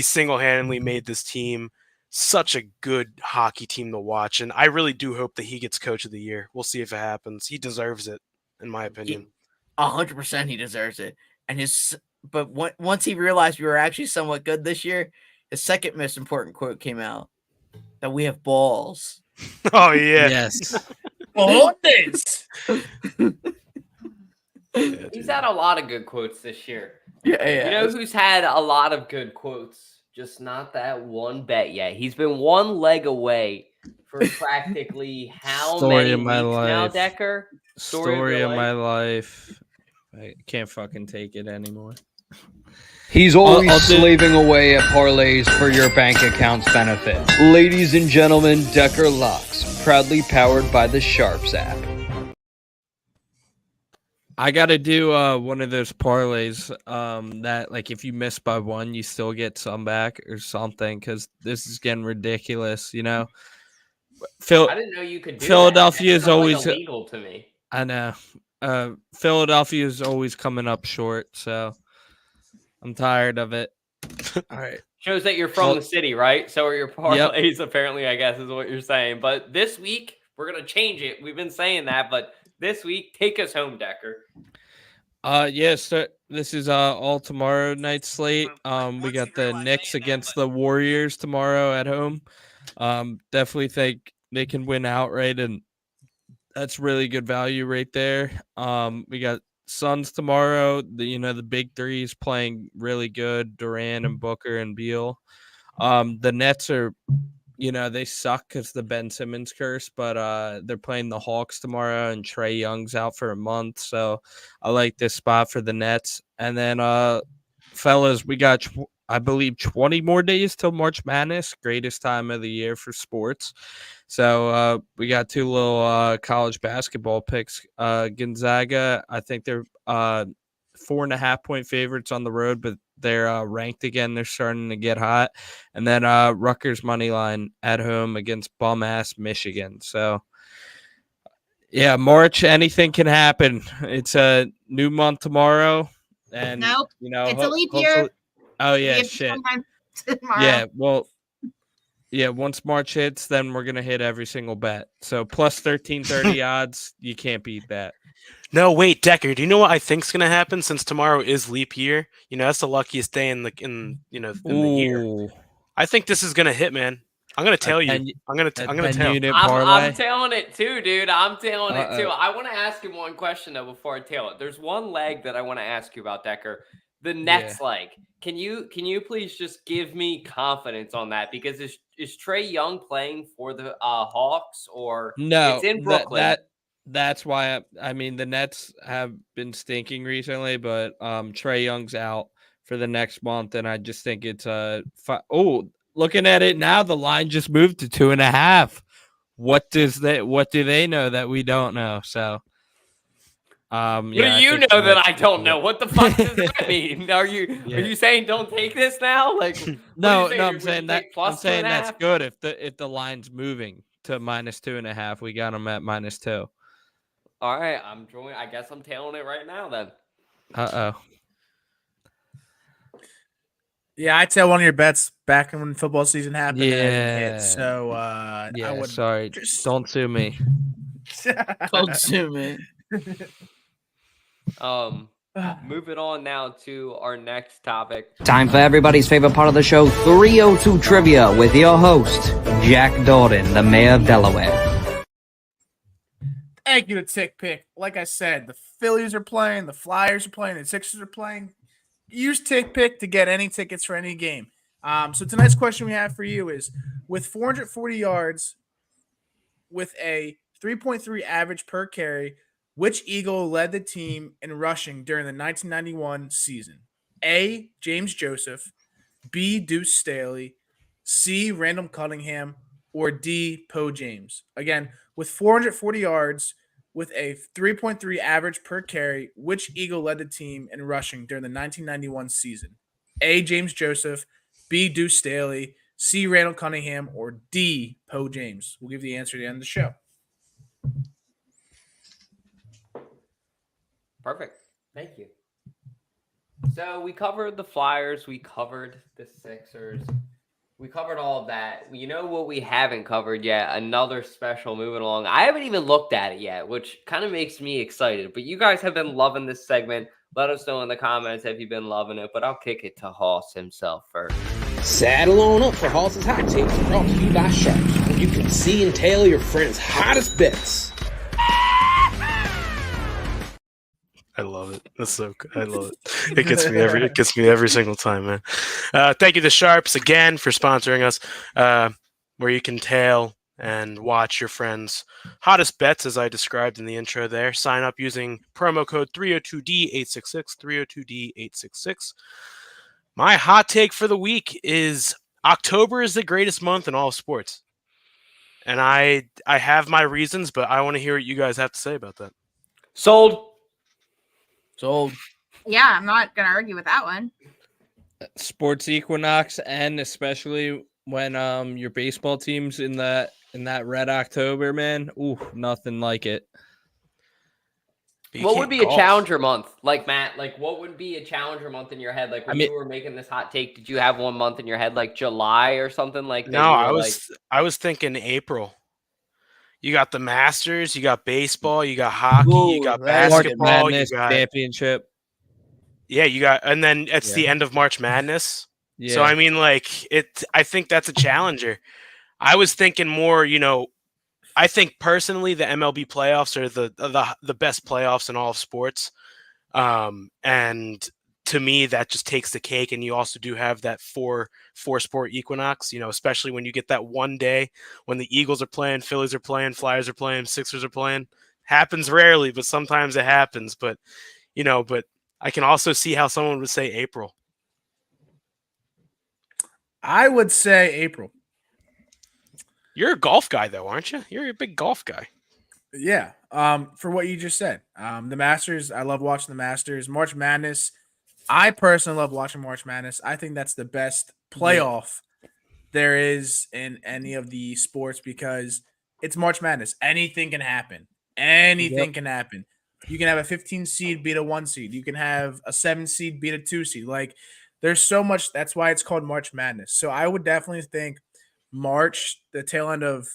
[SPEAKER 7] single-handedly made this team such a good hockey team to watch, and I really do hope that he gets Coach of the Year. We'll see if it happens. He deserves it, in my opinion.
[SPEAKER 6] 100% he deserves it. And but once he realized we were actually somewhat good this year, his second most important quote came out. That we have balls.
[SPEAKER 7] Oh yeah.
[SPEAKER 8] Yes.
[SPEAKER 6] Balls.
[SPEAKER 2] He's had a lot of good quotes this year.
[SPEAKER 6] Yeah.
[SPEAKER 2] You know who's had a lot of good quotes? Just not that one bet yet. He's been one leg away for practically how
[SPEAKER 8] Story
[SPEAKER 2] many
[SPEAKER 8] of my
[SPEAKER 2] weeks now,
[SPEAKER 8] life.
[SPEAKER 2] Decker?
[SPEAKER 8] Story of my life. I can't fucking take it anymore.
[SPEAKER 1] He's always
[SPEAKER 8] I'll do-
[SPEAKER 1] slaving away at parlays for your bank account's benefit. Ladies and gentlemen, Decker Locks, proudly powered by the Sharps app.
[SPEAKER 8] I gotta do one of those parlays that like if you miss by one, you still get some back or something because this is getting ridiculous.
[SPEAKER 2] I didn't know you could do
[SPEAKER 8] Philadelphia
[SPEAKER 2] that.
[SPEAKER 8] is always
[SPEAKER 2] illegal to me.
[SPEAKER 8] I know. Philadelphia is always coming up short, so I'm tired of it. All right.
[SPEAKER 2] Shows that you're from the city, right? So are your parlays, apparently, I guess is what you're saying. But this week, we're going to change it. We've been saying that, but this week, take us home, Decker.
[SPEAKER 8] Yes, this is all tomorrow night slate. We got the Knicks against the Warriors tomorrow at home. Definitely think they can win outright, and that's really good value right there. We got Suns tomorrow. The big three is playing really good. Durant and Booker and Beal. The Nets are, they suck because the Ben Simmons curse, but they're playing the Hawks tomorrow, and Trae Young's out for a month. So I like this spot for the Nets. And then, fellas, we got, I believe, 20 more days till March Madness. Greatest time of the year for sports. So we got two little college basketball picks. Gonzaga, I think they're 4.5 point favorites on the road, but they're ranked again. They're starting to get hot. And then Rutgers money line at home against bum ass Michigan. So yeah, March, anything can happen. It's a new month tomorrow, and
[SPEAKER 9] Nope. It's a leap year.
[SPEAKER 8] Oh yeah, shit.
[SPEAKER 9] Tomorrow.
[SPEAKER 8] Yeah, well. Yeah, once March hits, then we're gonna hit every single bet. So plus 1330 odds, you can't beat that.
[SPEAKER 7] No, wait, Decker. Do you know what I think's gonna happen since tomorrow is leap year? That's the luckiest day in the year. I think this is gonna hit, man. I'm gonna tell you. I'm gonna tell.
[SPEAKER 2] I'm tailing it too, dude. I'm tailing it too. I want to ask you one question though before I tail it. There's one leg that I want to ask you about, Decker. The Nets leg. Can you please just give me confidence on that? Because is Trae Young playing for the Hawks or
[SPEAKER 8] no?
[SPEAKER 2] It's in Brooklyn.
[SPEAKER 8] That's why I mean the Nets have been stinking recently, but Trae Young's out for the next month, and I just think it's looking at it now, the line just moved to 2.5. What do they know that we don't know? So
[SPEAKER 2] What do you know that I don't know? What the fuck does that mean? Are you saying don't take this now? Like
[SPEAKER 8] No,
[SPEAKER 2] what
[SPEAKER 8] no,
[SPEAKER 2] are
[SPEAKER 8] I'm
[SPEAKER 2] you
[SPEAKER 8] saying
[SPEAKER 2] would you
[SPEAKER 8] that
[SPEAKER 2] take plus
[SPEAKER 8] I'm saying that's
[SPEAKER 2] 2.5?
[SPEAKER 8] good if the line's moving to -2.5. We got them at -2.
[SPEAKER 2] All right, I guess I'm tailing it right now then.
[SPEAKER 8] Uh-oh.
[SPEAKER 4] Yeah, I tell one of your bets back when football season happened and I didn't hit.
[SPEAKER 8] Yeah.
[SPEAKER 4] So I
[SPEAKER 8] Yeah,
[SPEAKER 4] would
[SPEAKER 8] sorry.
[SPEAKER 4] just
[SPEAKER 8] Don't sue me.
[SPEAKER 6] Don't sue me.
[SPEAKER 2] Moving on now to our next topic.
[SPEAKER 10] Time for everybody's favorite part of the show, 302 Trivia, with your host, Jack Dordan, the mayor of Delaware.
[SPEAKER 4] Thank you to Tick Pick. Like I said, the Phillies are playing, the Flyers are playing, the Sixers are playing. Use Tick Pick to get any tickets for any game. So tonight's question we have for you is, with 440 yards, with a 3.3 average per carry, which Eagle led the team in rushing during the 1991 season? A, James Joseph, B, Deuce Staley, C, Randall Cunningham, or D, Poe James? Again, with 440 yards, with a 3.3 average per carry, which Eagle led the team in rushing during the 1991 season? A, James Joseph, B, Deuce Staley, C, Randall Cunningham, or D, Poe James? We'll give you the answer at the end of the show.
[SPEAKER 2] Perfect. Thank you. So we covered the Flyers. We covered the Sixers. We covered all of that. You know what we haven't covered yet? Another special moving along. I haven't even looked at it yet, which kind of makes me excited. But you guys have been loving this segment. Let us know in the comments if you've been loving it. But I'll kick it to Hoss himself first.
[SPEAKER 11] Saddle on up for Hoss's Hot Takes, brought to you by Sharps, where you can see and tell your friends' hottest bets.
[SPEAKER 7] I love it. That's so good. I love it. It gets me every single time, man. Thank you to Sharps again for sponsoring us, where you can tail and watch your friends' hottest bets, as I described in the intro there. Sign up using promo code 302D866, 302D866. My hot take for the week is October is the greatest month in all of sports. And I have my reasons, but I want to hear what you guys have to say about that.
[SPEAKER 2] Sold.
[SPEAKER 9] Yeah, I'm not gonna argue with that one.
[SPEAKER 8] Sports equinox, and especially when your baseball team's in that red October, man. Ooh, nothing like it.
[SPEAKER 2] What would be a challenger month? Like, Matt, like what would be a challenger month in your head? Like when you were making this hot take, did you have one month in your head like July or something like that?
[SPEAKER 7] No, I was thinking April. You got the Masters, you got baseball, you got hockey, you got basketball,
[SPEAKER 8] Madness,
[SPEAKER 7] you got
[SPEAKER 8] championship.
[SPEAKER 7] Yeah, you got, and then it's the end of March Madness.
[SPEAKER 8] Yeah.
[SPEAKER 7] So I mean, like I think that's a challenger. I was thinking more, I think personally the MLB playoffs are the best playoffs in all of sports. And to me, that just takes the cake. And you also do have that four sport equinox, especially when you get that one day when the Eagles are playing, Phillies are playing, Flyers are playing, Sixers are playing. Happens rarely, but sometimes it happens. But, but I can also see how someone would say April.
[SPEAKER 4] I would say April.
[SPEAKER 7] You're a golf guy, though, aren't you? You're a big golf guy.
[SPEAKER 4] Yeah. For what you just said, the Masters, I love watching the Masters. March Madness, I personally love watching March Madness. I think that's the best playoff there is in any of the sports because it's March Madness. Anything can happen. Anything can happen. You can have a 15 seed beat a 1 seed. You can have a 7 seed beat a 2 seed. Like, there's so much. That's why it's called March Madness. So I would definitely think March, the tail end of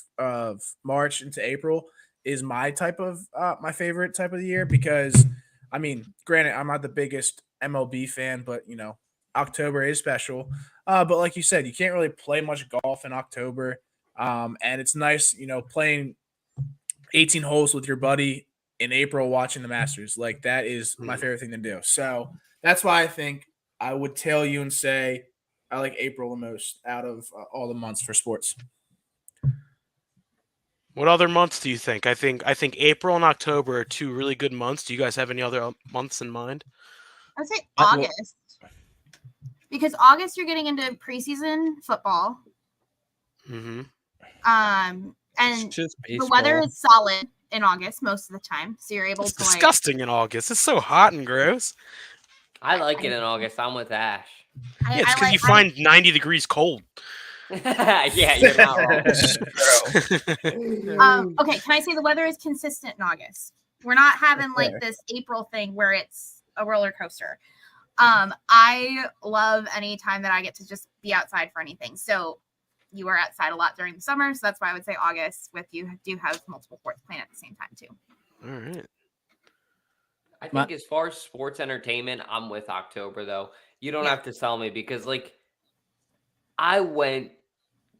[SPEAKER 4] March into April, is my my favorite type of the year because, I mean, granted, I'm not the biggest MLB fan, but October is special. But like you said, you can't really play much golf in October, and it's nice, playing 18 holes with your buddy in April watching the Masters. Like that is my favorite thing to do. So that's why I think I would tell you and say I like April the most out of all the months for sports.
[SPEAKER 7] What other months do you think? I think April and October are two really good months. Do you guys have any other months in mind?
[SPEAKER 9] I would say August. Because August you're getting into preseason football.
[SPEAKER 7] Mm-hmm.
[SPEAKER 9] And
[SPEAKER 8] just
[SPEAKER 9] the weather is solid in August most of the time, so you're able
[SPEAKER 7] It's
[SPEAKER 9] to
[SPEAKER 7] disgusting in August. It's so hot and gross.
[SPEAKER 2] I like it in August. I'm with Ash.
[SPEAKER 7] Yeah, it's because you find 90 degrees cold.
[SPEAKER 2] Yeah, you're not wrong.
[SPEAKER 9] Okay, can I say the weather is consistent in August? We're not having like this April thing where it's a roller coaster. I love any time that I get to just be outside for anything. So you are outside a lot during the summer, so that's why I would say August. With you do have multiple sports playing at the same time too.
[SPEAKER 7] All right.
[SPEAKER 2] I think as far as sports entertainment, I'm with October though. You don't have to sell me because like I went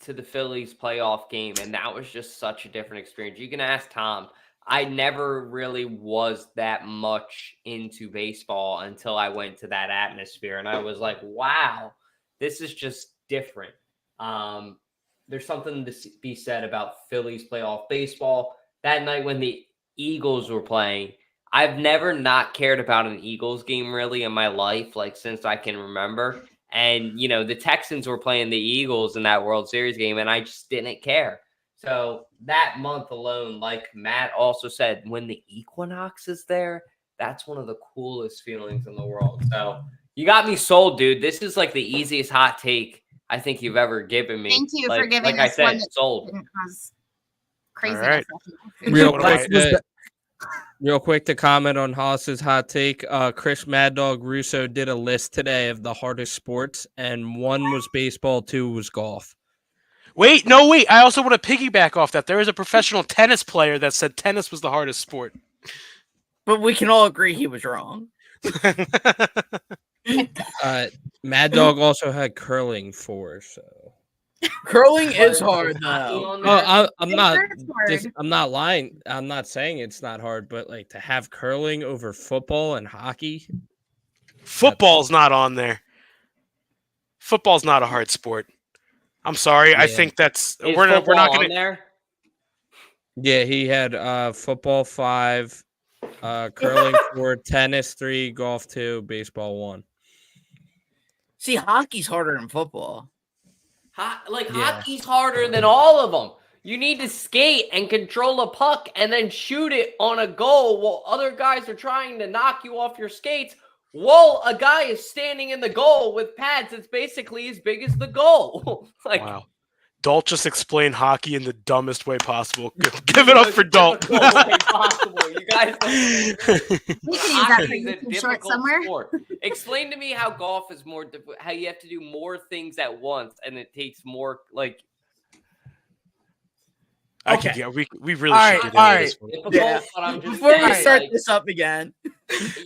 [SPEAKER 2] to the Phillies playoff game and that was just such a different experience. You can ask Tom. I never really was that much into baseball until I went to that atmosphere and I was like, wow, this is just different. There's something to be said about Phillies playoff baseball. That night when the Eagles were playing, I've never not cared about an Eagles game really in my life, like since I can remember. And, you know, the Texans were playing the Eagles in that World Series game, and I just didn't care. So that month alone, like Matt also said, when the equinox is there, that's one of the coolest feelings in the world. So you got me sold, dude. This is like the easiest hot take I think you've ever given me.
[SPEAKER 9] Thank you
[SPEAKER 2] for
[SPEAKER 9] giving
[SPEAKER 2] like I
[SPEAKER 9] us one
[SPEAKER 2] said,
[SPEAKER 9] that
[SPEAKER 2] sold.
[SPEAKER 9] didn't cause craziness.
[SPEAKER 7] All right.
[SPEAKER 8] Real quick to comment on Haas's hot take. Chris Mad Dog Russo did a list today of the hardest sports, and 1 was baseball, 2 was golf.
[SPEAKER 7] Wait. I also want to piggyback off that. There is a professional tennis player that said tennis was the hardest sport.
[SPEAKER 6] But we can all agree he was wrong.
[SPEAKER 8] Mad Dog also had curling 4, so
[SPEAKER 6] curling is hard though.
[SPEAKER 8] Oh, I'm not lying. I'm not saying it's not hard, but like to have curling over football and hockey.
[SPEAKER 7] Football's not on there. Football's not a hard sport. I'm sorry. Yeah. I think that's we're not going to there.
[SPEAKER 8] Yeah, he had football 5, curling 4, tennis 3, golf 2, baseball 1.
[SPEAKER 6] See, hockey's harder than football.
[SPEAKER 2] Hockey's harder than all of them. You need to skate and control a puck and then shoot it on a goal while other guys are trying to knock you off your skates. While a guy is standing in the goal with pads that's basically as big as the goal.
[SPEAKER 7] Wow. Dalt just explained hockey in the dumbest way possible. Give it up for Dalt.
[SPEAKER 2] You guys hockey is a difficult sport. Explain to me how golf is more how you have to do more things at once and it takes more like
[SPEAKER 7] okay. Yeah, we really should get into this one.
[SPEAKER 2] Yeah. But I'm just
[SPEAKER 6] before we start this up again.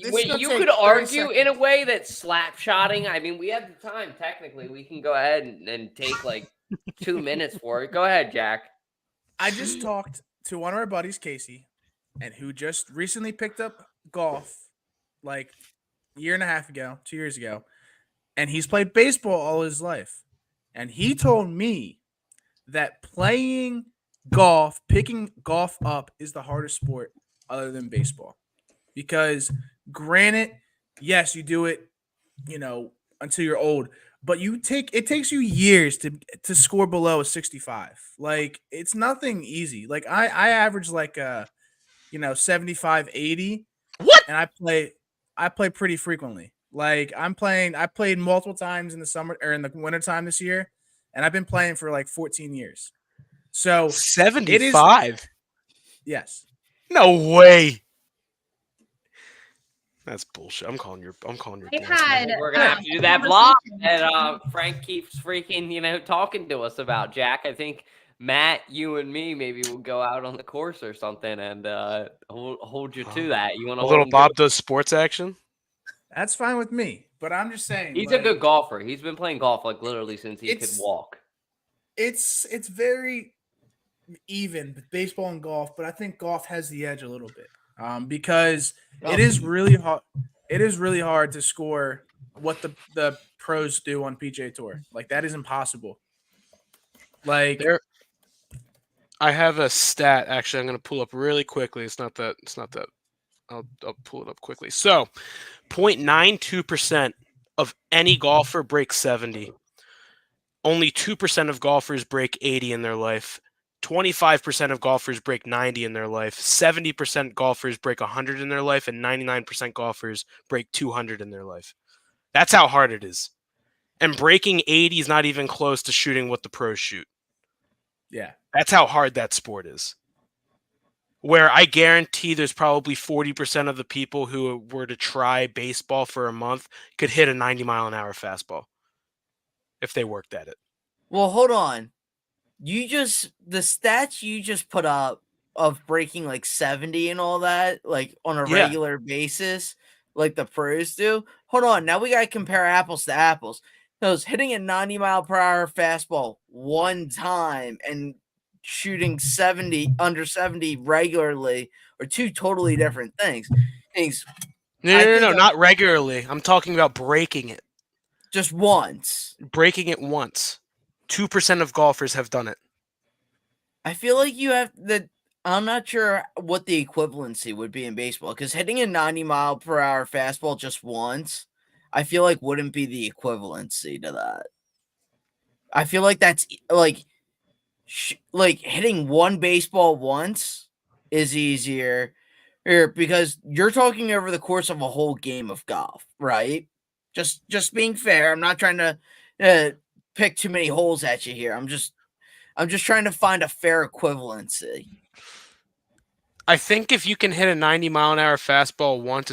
[SPEAKER 2] Wait, you could argue in a way that slap shotting. I mean, we have the time technically. We can go ahead and take like 2 minutes for it. Go ahead, Jack.
[SPEAKER 4] I just talked to one of our buddies, Casey, and who just recently picked up golf like a year and a half ago, 2 years ago, and he's played baseball all his life. And he told me that playing golf, picking golf up is the hardest sport other than baseball. Because granted, yes, you do it, until you're old, but it takes you years to score below a 65. Like it's nothing easy. Like I average like 75, 80.
[SPEAKER 7] What?
[SPEAKER 4] And I play pretty frequently. Like I played multiple times in the summer or in the wintertime this year, and I've been playing for like 14 years. So
[SPEAKER 7] 75.
[SPEAKER 4] Yes.
[SPEAKER 7] No way. That's bullshit. I'm calling your.
[SPEAKER 9] We're
[SPEAKER 2] gonna have to do that vlog that Frank keeps freaking talking to us about. Jack, I think Matt, you and me maybe will go out on the course or something and hold you to that. You want
[SPEAKER 7] a little Bob does sports action?
[SPEAKER 4] That's fine with me. But I'm just saying
[SPEAKER 2] he's a good golfer. He's been playing golf like literally since he could walk.
[SPEAKER 4] It's very even with baseball and golf, but I think golf has the edge a little bit. Because it is really hard. It is really hard to score what the pros do on PGA Tour. Like that is impossible. Like
[SPEAKER 7] I have a stat. Actually, I'm going to pull up really quickly. It's not that. I'll pull it up quickly. So, 0.92% of any golfer breaks 70. Only 2% of golfers break 80 in their life. 25% of golfers break 90 in their life, 70% golfers break 100 in their life, and 99% golfers break 200 in their life. That's how hard it is. And breaking 80 is not even close to shooting what the pros shoot.
[SPEAKER 4] Yeah.
[SPEAKER 7] That's how hard that sport is. Where I guarantee there's probably 40% of the people who were to try baseball for a month could hit a 90-mile-an-hour fastball if they worked at it.
[SPEAKER 6] Well, hold on. The stats you just put up of breaking like 70 and all that, like on a regular basis, like the pros do. Hold on. Now we got to compare apples to apples. Because hitting a 90-mile-per-hour fastball one time and shooting under 70 regularly are two totally different things.
[SPEAKER 7] No, not regularly. I'm talking about breaking it.
[SPEAKER 6] Just once.
[SPEAKER 7] Breaking it once. 2% of golfers have done it.
[SPEAKER 6] I feel like you have I'm not sure what the equivalency would be in baseball, because hitting a 90-mile-per-hour fastball just once, I feel like wouldn't be the equivalency to that. I feel like that's like hitting one baseball once is easier because you're talking over the course of a whole game of golf, right? Just being fair. I'm not trying to pick too many holes at you here. I'm just trying to find a fair equivalency.
[SPEAKER 7] I think if you can hit a 90-mile-an-hour fastball once,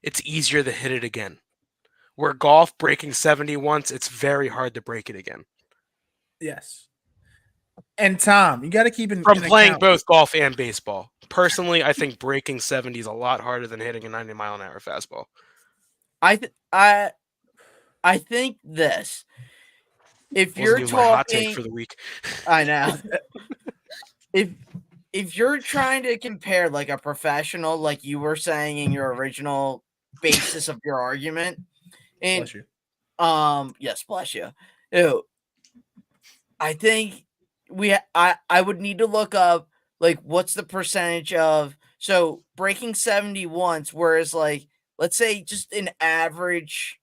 [SPEAKER 7] it's easier to hit it again. Where golf, breaking 70 once, it's very hard to break it again.
[SPEAKER 4] Yes. And Tom, you got to keep in
[SPEAKER 7] playing
[SPEAKER 4] account.
[SPEAKER 7] Both golf and baseball. Personally, I think breaking 70 is a lot harder than hitting a 90-mile-an-hour fastball.
[SPEAKER 6] I think this. If you're talking,
[SPEAKER 7] hot take for the week.
[SPEAKER 6] I know. If you're trying to compare like a professional, like you were saying in your original basis of your argument, and
[SPEAKER 4] bless you.
[SPEAKER 6] Yes, bless you. Ew. I think I would need to look up like what's the percentage of breaking 70 once, whereas like let's say just an average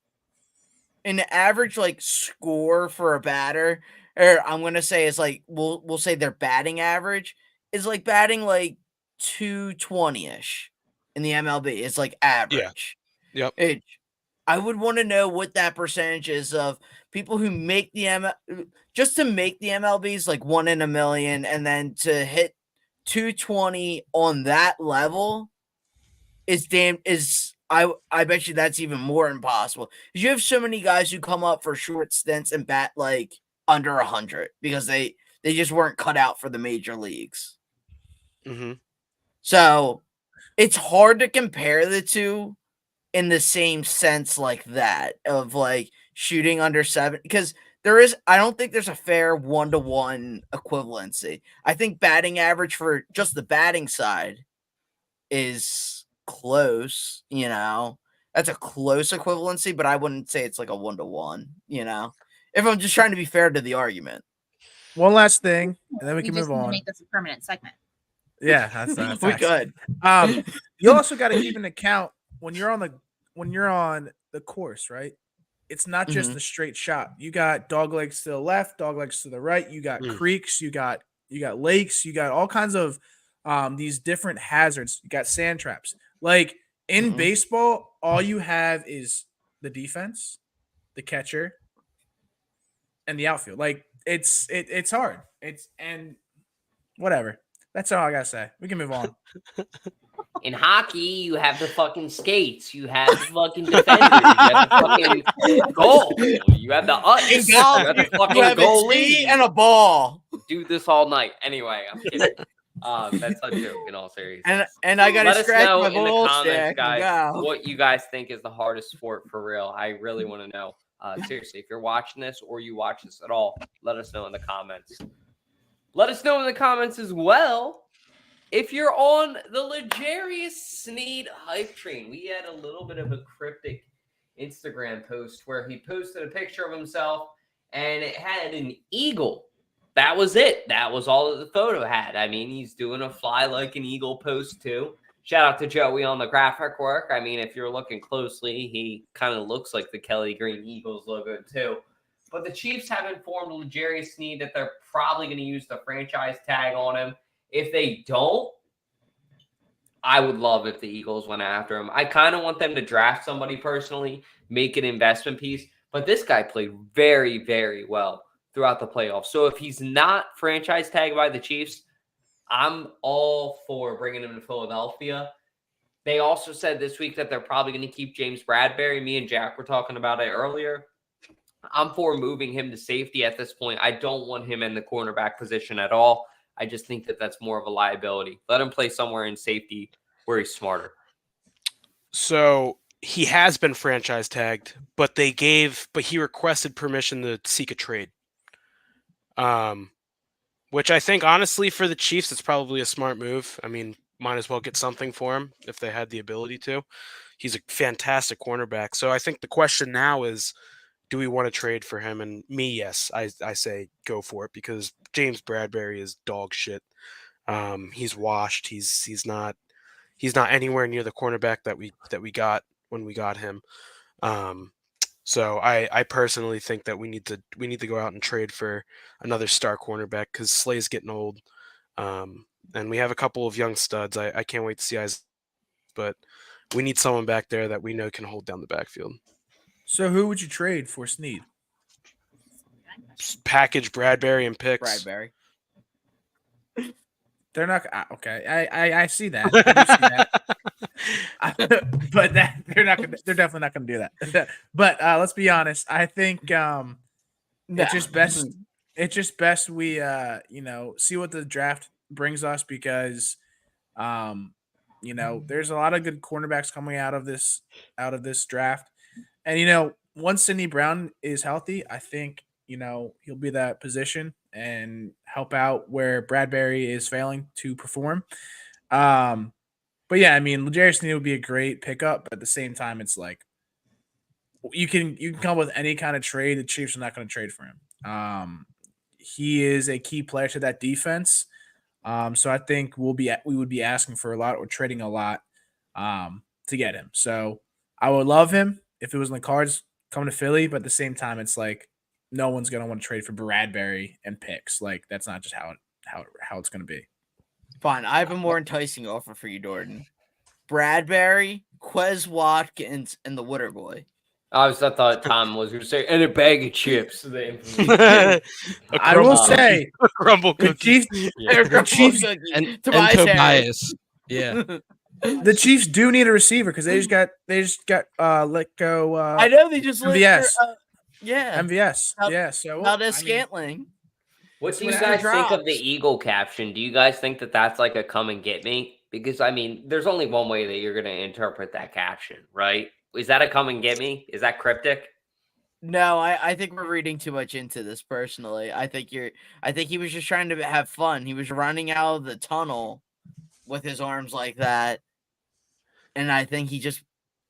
[SPEAKER 6] like score for a batter, or I'm gonna say is like we'll say their batting average is like batting like 220-ish in the MLB. It's like average.
[SPEAKER 7] Yeah. Yep.
[SPEAKER 6] I would want to know what that percentage is of people who make just to make the MLBs like 1 in a million, and then to hit 220 on that level I bet you that's even more impossible. Because you have so many guys who come up for short stints and bat like under 100 because they just weren't cut out for the major leagues.
[SPEAKER 7] Mm-hmm.
[SPEAKER 6] So it's hard to compare the two in the same sense like that of like shooting under 7, because I don't think there's a fair 1-to-1 equivalency. I think batting average for just the batting side is close, that's a close equivalency, but I wouldn't say it's like a 1-to-1, if I'm just trying to be fair to the argument.
[SPEAKER 4] One last thing, and then we can
[SPEAKER 9] just
[SPEAKER 4] move
[SPEAKER 9] need to
[SPEAKER 4] on.
[SPEAKER 9] make this a permanent segment.
[SPEAKER 4] Yeah, that's
[SPEAKER 6] we could.
[SPEAKER 4] You also got to keep in account when you're on the course, right? It's not just a straight shot. You got dog legs to the left, dog legs to the right. You got creeks. You got lakes. You got all kinds of these different hazards. You got sand traps. Like in baseball, all you have is the defense, the catcher, and the outfield. Like it's hard. And whatever. That's all I gotta say. We can move on.
[SPEAKER 2] In hockey, you have the fucking skates. You have the fucking defenders. You have the fucking goal. You have the ice.
[SPEAKER 6] In golf,
[SPEAKER 2] you have the fucking
[SPEAKER 6] you have
[SPEAKER 2] goalie.
[SPEAKER 6] and a ball.
[SPEAKER 2] Do this all night. Anyway, I'm kidding. That's a joke in all seriousness.
[SPEAKER 6] And I gotta
[SPEAKER 2] Let us
[SPEAKER 6] scratch
[SPEAKER 2] know
[SPEAKER 6] my
[SPEAKER 2] in the
[SPEAKER 6] balls,
[SPEAKER 2] comments,
[SPEAKER 6] Jack.
[SPEAKER 2] guys, what you guys think is the hardest sport for real. I really want to know. Seriously, if you're watching this or you watch this at all, let us know in the comments. Let us know in the comments as well if you're on the L'Jarius Sneed hype train. We had a little bit of a cryptic Instagram post where he posted a picture of himself and it had an eagle. That was it. That was all that the photo had. I mean, he's doing a fly like an eagle pose too. Shout out to Joey on the graphic work. I mean, if you're looking closely, he kind of looks like the Kelly Green Eagles logo too. but the Chiefs have informed L'Jarius Sneed that they're probably going to use the franchise tag on him. If they don't, I would love if the Eagles went after him. I kind of want them to draft somebody personally, make an investment piece, but this guy played very, very well throughout the playoffs. So if he's not franchise tagged by the Chiefs, I'm all for bringing him to Philadelphia. They also said this week that they're probably going to keep James Bradbury. Me and Jack were talking about it earlier. I'm for moving him to safety at this point. I don't want him in the cornerback position at all. I just think that that's more of a liability. Let him play somewhere in safety where he's smarter.
[SPEAKER 7] So he has been franchise tagged, but he requested permission to seek a trade. Which I think, honestly, for the Chiefs, it's probably a smart move. I mean, might as well get something for him if they had the ability to. He's a fantastic cornerback. So I think the question now is, do we want to trade for him? And me, yes, I say go for it, because James Bradbury is dog shit. He's washed. He's not anywhere near the cornerback that we got when we got him. So I personally think that we need to go out and trade for another star cornerback, because Slay's getting old. And we have a couple of young studs. I can't wait to see eyes, but we need someone back there that we know can hold down the backfield.
[SPEAKER 4] So who would you trade for Sneed?
[SPEAKER 7] Package Bradbury and picks.
[SPEAKER 6] Bradbury.
[SPEAKER 4] They're not okay. I see that. I do see that. But they're definitely not going to do that. But let's be honest. I think it's just best we see what the draft brings us, because there's a lot of good cornerbacks coming out of this draft. And once Sidney Brown is healthy, I think he'll be that position and help out where Bradbury is failing to perform. But yeah, I mean, L'Jarius Sneed would be a great pickup, but at the same time, it's like you can come up with any kind of trade. The Chiefs are not going to trade for him. He is a key player to that defense. So I think we would be asking for a lot or trading a lot to get him. So I would love him if it was in the cards coming to Philly, but at the same time, it's like no one's going to want to trade for Bradbury and picks. Like, that's not just how it's going to be.
[SPEAKER 6] Fine. I have a more enticing offer for you, Jordan. Bradbury, Quez Watkins, and the Water Boy.
[SPEAKER 2] I thought Tom was going to say, and a bag of chips.
[SPEAKER 4] I will say,
[SPEAKER 7] a crumble cookie.
[SPEAKER 4] The Chiefs
[SPEAKER 8] and Tobias. Yeah.
[SPEAKER 4] The Chiefs do need a receiver, because they just got let go.
[SPEAKER 6] I know they just
[SPEAKER 4] MVS.
[SPEAKER 6] MVS.
[SPEAKER 4] Yeah. So
[SPEAKER 6] Scantling.
[SPEAKER 2] What do you guys think of the Eagle caption? Do you guys think that that's like a come and get me? Because I mean, there's only one way that you're going to interpret that caption, right? Is that a come and get me? Is that cryptic?
[SPEAKER 6] No, I think we're reading too much into this personally. I think he was just trying to have fun. He was running out of the tunnel with his arms like that. And I think the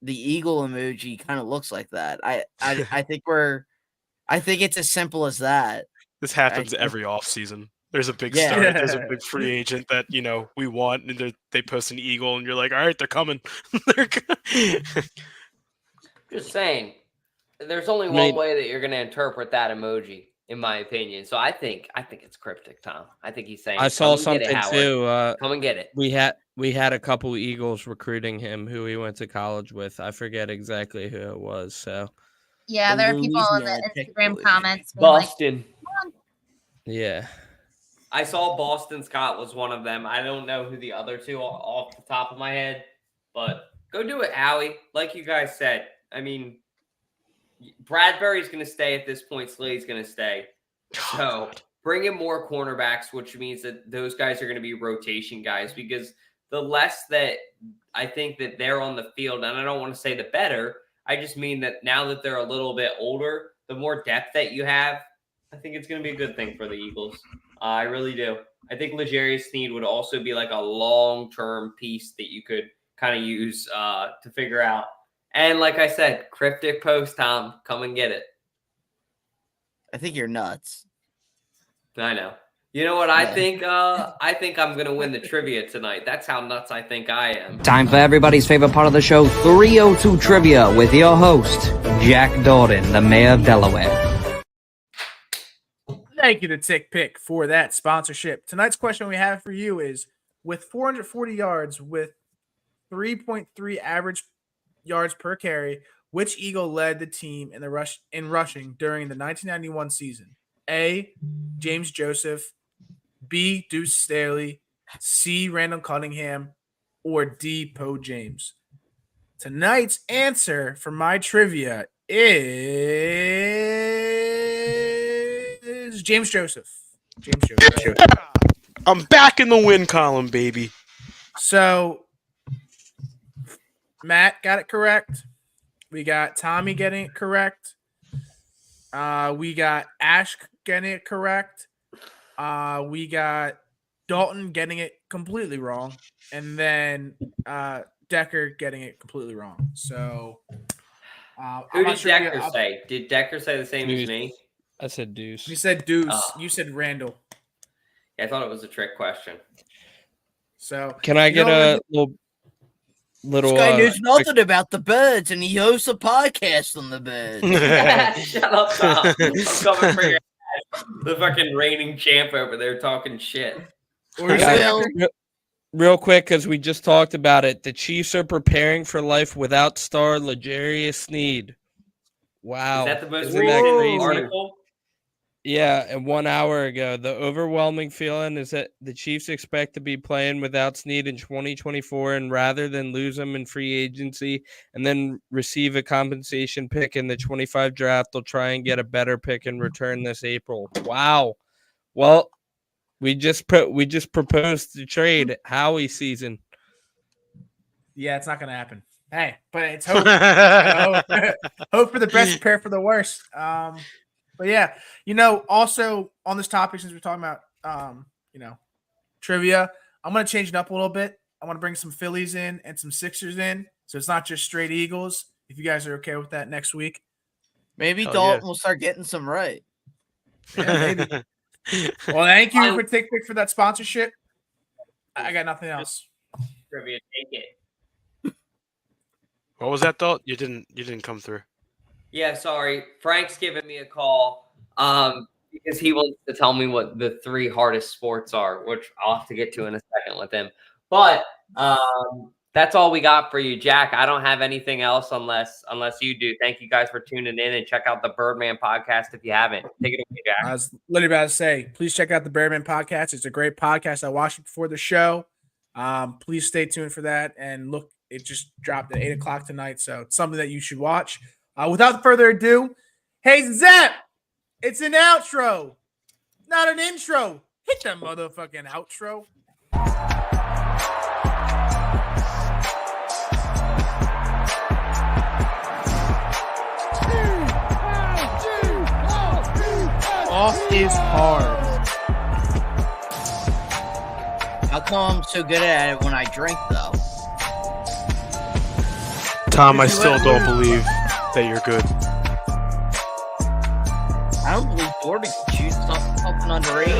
[SPEAKER 6] eagle emoji kind of looks like that. I think it's as simple as that.
[SPEAKER 7] This happens every offseason. There's a big star. There's a big free agent that we want, and they post an eagle, and you're like, all right, they're coming.
[SPEAKER 2] Just saying, there's only one way that you're going to interpret that emoji, in my opinion. So I think it's cryptic, Tom. I think he's saying,
[SPEAKER 8] I saw something too.
[SPEAKER 2] Come and get it.
[SPEAKER 8] We had a couple Eagles recruiting him who he went to college with. I forget exactly who it was. So
[SPEAKER 9] yeah, there are people in the Instagram comments.
[SPEAKER 2] Boston.
[SPEAKER 8] Yeah.
[SPEAKER 2] I saw Boston Scott was one of them. I don't know who the other two are off the top of my head, but go do it, Howie. Like you guys said, I mean, Bradbury's going to stay at this point. Slade's going to stay. So bring in more cornerbacks, which means that those guys are going to be rotation guys, because the less that I think that they're on the field, and I don't want to say the better, I just mean that now that they're a little bit older, the more depth that you have, I think it's going to be a good thing for the Eagles. I really do. I think L'Jarius Sneed would also be like a long-term piece that you could kind of use to figure out. And like I said, cryptic post, Tom, come and get it.
[SPEAKER 6] I think you're nuts.
[SPEAKER 2] I know. You know what I think? I think I'm going to win the trivia tonight. That's how nuts I think I am.
[SPEAKER 10] Time for everybody's favorite part of the show, 302 Trivia, with your host, Jack Dorden, the mayor of Delaware.
[SPEAKER 4] Thank you to Tick Pick for that sponsorship. Tonight's question we have for you is, with 440 yards with 3.3 average yards per carry, which Eagle led the team in rushing during the 1991 season? A, James Joseph, B, Deuce Staley, C, Randall Cunningham, or D, Poe James? Tonight's answer for my trivia is James Joseph. James Joseph.
[SPEAKER 7] I'm back in the win column, baby.
[SPEAKER 4] So, Matt got it correct. We got Tommy getting it correct. We got Ash getting it correct. We got Dalton getting it completely wrong. And then Decker getting it completely wrong. So,
[SPEAKER 2] who did Decker say? Did Decker say the same as me?
[SPEAKER 8] I said Deuce.
[SPEAKER 4] He said Deuce. You said Randall.
[SPEAKER 2] Yeah, I thought it was a trick question.
[SPEAKER 4] So,
[SPEAKER 8] can I get a little?
[SPEAKER 6] This guy knows nothing about the birds, and he hosts a podcast on the birds.
[SPEAKER 2] Shut up, Tom. I'm coming for your ass. The fucking reigning champ over there talking shit.
[SPEAKER 8] Real quick, because we just talked about it. The Chiefs are preparing for life without star L'Jarius Sneed. Wow.
[SPEAKER 2] Is that the most recent article?
[SPEAKER 8] Yeah, and 1 hour ago, the overwhelming feeling is that the Chiefs expect to be playing without Sneed in 2024, and rather than lose him in free agency and then receive a compensation pick in the 25 draft, they'll try and get a better pick in return this April. Wow. Well, we just proposed to trade Howie season.
[SPEAKER 4] Yeah, it's not going to happen. Hey, but it's hope. Hope for the best, prepare for the worst. But yeah, also on this topic, since we're talking about, trivia, I'm going to change it up a little bit. I want to bring some Phillies in and some Sixers in. So it's not just straight Eagles. If you guys are okay with that next week.
[SPEAKER 6] Maybe Dalton will start getting some right.
[SPEAKER 4] Yeah, maybe. Well, thank you for Tick Pick for that sponsorship. I got nothing else.
[SPEAKER 2] Trivia, take it.
[SPEAKER 7] What was that, Dalt? You didn't come through.
[SPEAKER 2] Yeah, sorry. Frank's giving me a call because he wants to tell me what the 3 hardest sports are, which I'll have to get to in a second with him. But that's all we got for you, Jack. I don't have anything else unless you do. Thank you guys for tuning in, and check out the Birdman podcast if you haven't. Take it away, Jack.
[SPEAKER 4] I was literally about to say, please check out the Birdman podcast. It's a great podcast. I watched it before the show. Please stay tuned for that. And look, it just dropped at 8 o'clock tonight, so it's something that you should watch. Without further ado, hey, Zep, it's an outro, not an intro. Hit that motherfucking outro. Off is hard.
[SPEAKER 6] How come I'm so good at it when I drink, though?
[SPEAKER 7] Tom, I still don't believe that you're good.
[SPEAKER 6] I don't believe Jordan can shoot something under 80.